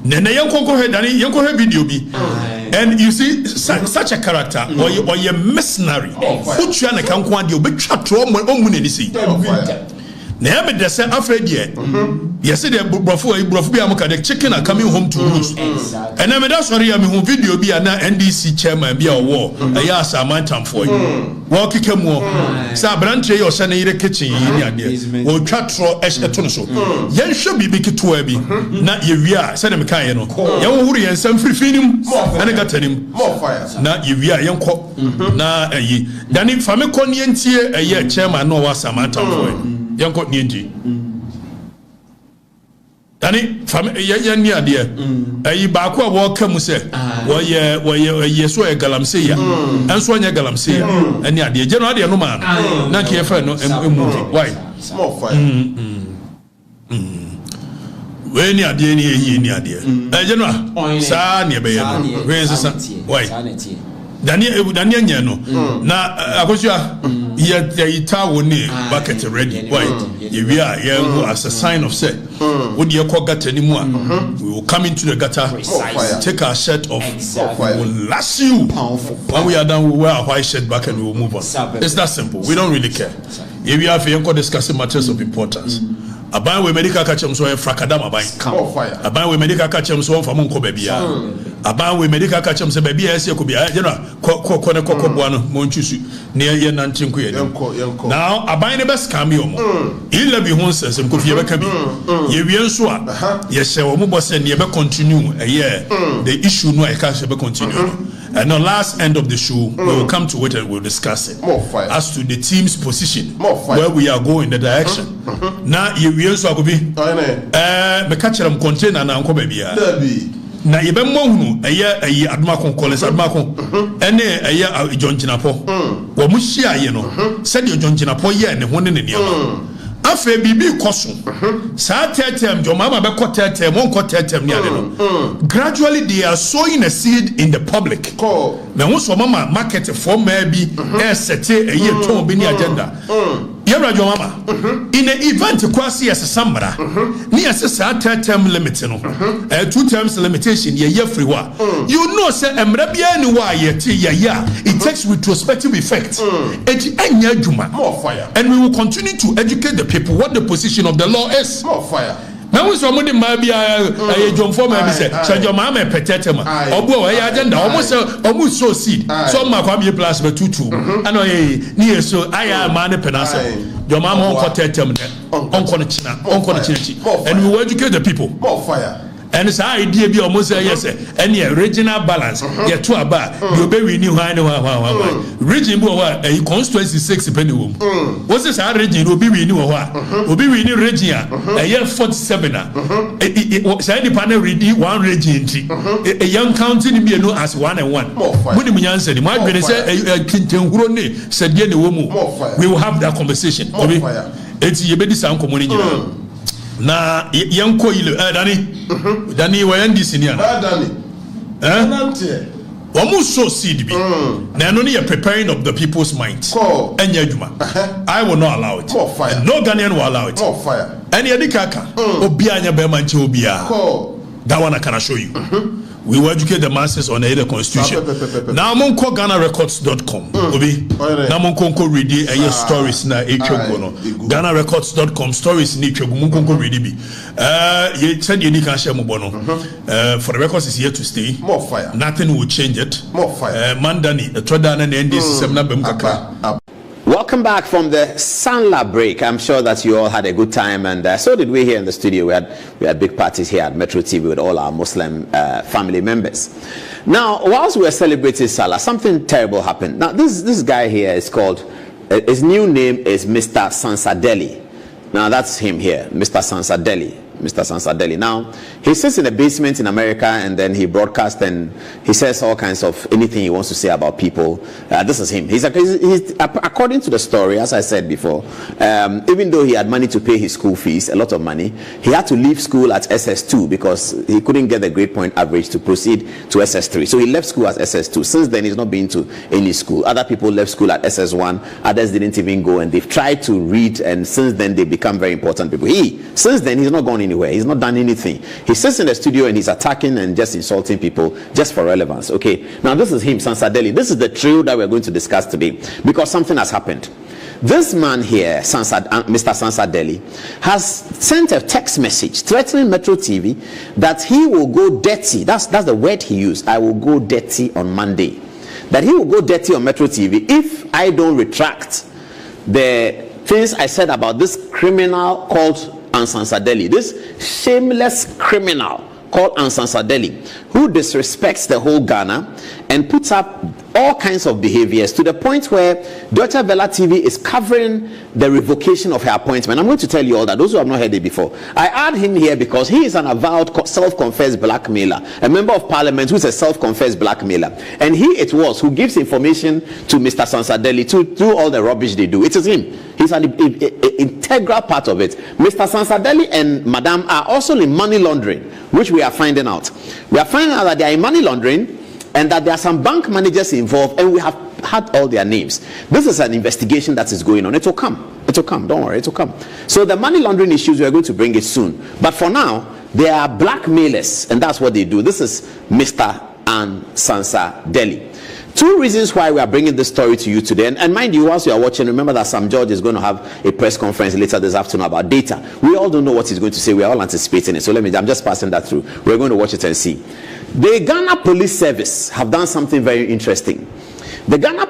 Nene yanko video bi. And you see such a character or you mercenary. Put you on a kanko ade obetwa to omu nani si. Na me dese afred ye. Yes the brofo bi amka the chicken are coming home to roost. And na me da sorry am hu video bi na NDC chairman bi owo eya asamantam for you. Wo kikemu sa branche ye o se na yire kitchen yi ni ade. Wo twa tro eto no so. Yen hwe bibi kitoa bi na ye wi a se na me kan ye no. Yen wo huru yen sam frifinim ane gatanim. Na ye wi a yen ko na eyi. Dani fami kon ye ntie eye chairman no wa asamantam for you. Yanko nienti dani fam ya ni ade ayi ba ko wo ka mu se wo ye so e galamse ya enso anya galamse ya ani ade je no ade no ma na ke fa no movie why small fire we ni ade ni eyi ni ade je no sa ni be ye no we nsa why Dani anya no na akosua ye tawo ni bucket ready why ye we are as a sign of say wo de call gutter ni mu a we will come into the gutter take our shirt off we will lash you when we are done we will wear a white shirt back and we will move on. It's that simple. We don't really care. If we have to discussing matters of importance. Aban we medical catch so frakadam aban aban we medical catch so fa monko babia aban we medical catch so babia ese ko bia general ko boa no monchusu ne ye nantin ko ye now aban ne best scam yo mo illa bi hon sesem ko fie beka bi ye wie nso a ye hye wo mo boss ne be continue the issue no e ka she be continue And the last end of the show, we will come to it and we'll discuss it. More fire. As to the team's position, More fire. where we are going, the direction. Now, you also have to be. Me catch them container na unko baby. Na yebe mohunu eye admakon college admakon ene eye John Jinapo wo mu hia ye no said John Jinapo ye ne ho ne ne afa bibi koso sa tetem jo mama be ko tetem won ko tetem ne ade no gradually they are sowing a seed in the public na wo so mama market for ma bi e sete eye ton bi ni agenda yara jo mama in an event kwasi yes samra ni yes sa tetem limit no 2 terms limitation ye free wa you know say emra bia ni wa ye ti ye ya it takes retrospective effect et anya adwuma more fire and we will continue to educate the people what the position of the law is. More fire. Now we saw money maybe John Former said, so your mama petetema, or boy, agenda, almost so seed. So my family plus but 2. I know near so I am man penasa. Your mama on cotetem, on China, and we will educate the people. More fire. And it's our idea be almost yes, any regional balance. Yeah, to a bar, you'll be renewed. Region, a constituency 6 penny womb. What's this our region will be renewed? Will be renewed region, a year 47. Sandy panel read 1 region, a young county be known as 1 and 1. When you answer, my goodness, a Kinton said, Jenny Womo, we will have that conversation. It's your baby sound community. Na yanko ile Dani wa yandi senior Dani almost so seed be na no ne preparing of the people's minds enya adwuma I will not allow it and no Ghanaian will allow it more fire and yadikaka obi anya be manche obi that one I can assure you we will educate the masses on the constitution. Now I'm on GhanaRecords.com. Now I'm on read the stories na GhanaRecords.com stories ni chego read be. You said you can share mobono. For the records is here to stay. More fire. Nothing will change it. More fire. Mandani the Trodana and NDC Welcome back from the Sanla break. I'm sure that you all had a good time, and so did we here in the studio. We had big parties here at Metro TV with all our Muslim family members. Now, whilst we were celebrating Salah, something terrible happened. Now, this guy here is called, his new name is Mr. Sansadeli. Now, that's him here, Mr. Sansadeli. Mr. Sansadeli. Now, he sits in a basement in America, and then he broadcasts and he says all kinds of anything he wants to say about people. This is him. He's according to the story, as I said before, even though he had money to pay his school fees, a lot of money, he had to leave school at SS2 because he couldn't get the grade point average to proceed to SS3. So he left school at SS2. Since then, he's not been to any school. Other people left school at SS1. Others didn't even go, and they've tried to read, and since then, they become very important people. Since then, he's not gone anywhere. He's not done anything. He sits in the studio and he's attacking and just insulting people just for relevance. Okay, now this is him, Sansadeli. This is the trio that we're going to discuss today because something has happened. This man here, Mr. Sansadeli, has sent a text message threatening Metro TV that he will go dirty. That's the word he used. I will go dirty on Monday. That he will go dirty on Metro TV if I don't retract the things I said about this criminal called Sansadeli, this shameless criminal called Sansadeli, who disrespects the whole Ghana and puts up all kinds of behaviors to the point where Deutsche Welle TV is covering the revocation of her appointment. I'm going to tell you all that, those who have not heard it before. I add him here because he is an avowed self-confessed blackmailer, a member of parliament who is a self-confessed blackmailer, and he it was who gives information to Mr. Sansadeli to do all the rubbish they do. It is him. He's an integral part of it. Mr. Sansadeli and Madam are also in money laundering, which we are finding out. We are finding out that they are in money laundering and that there are some bank managers involved, and we have had all their names. This is an investigation that is going on. It will come. It will come. Don't worry. It will come. So the money laundering issues, we are going to bring it soon. But for now, they are blackmailers, and that's what they do. This is Mr. Sansadeli. Two reasons why we are bringing this story to you today, and mind you, whilst you are watching, remember that Sam George is going to have a press conference later this afternoon about data. We all don't know what he's going to say. We are all anticipating it. So I'm just passing that through. We're going to watch it and see. The Ghana Police Service have done something very interesting. The Ghana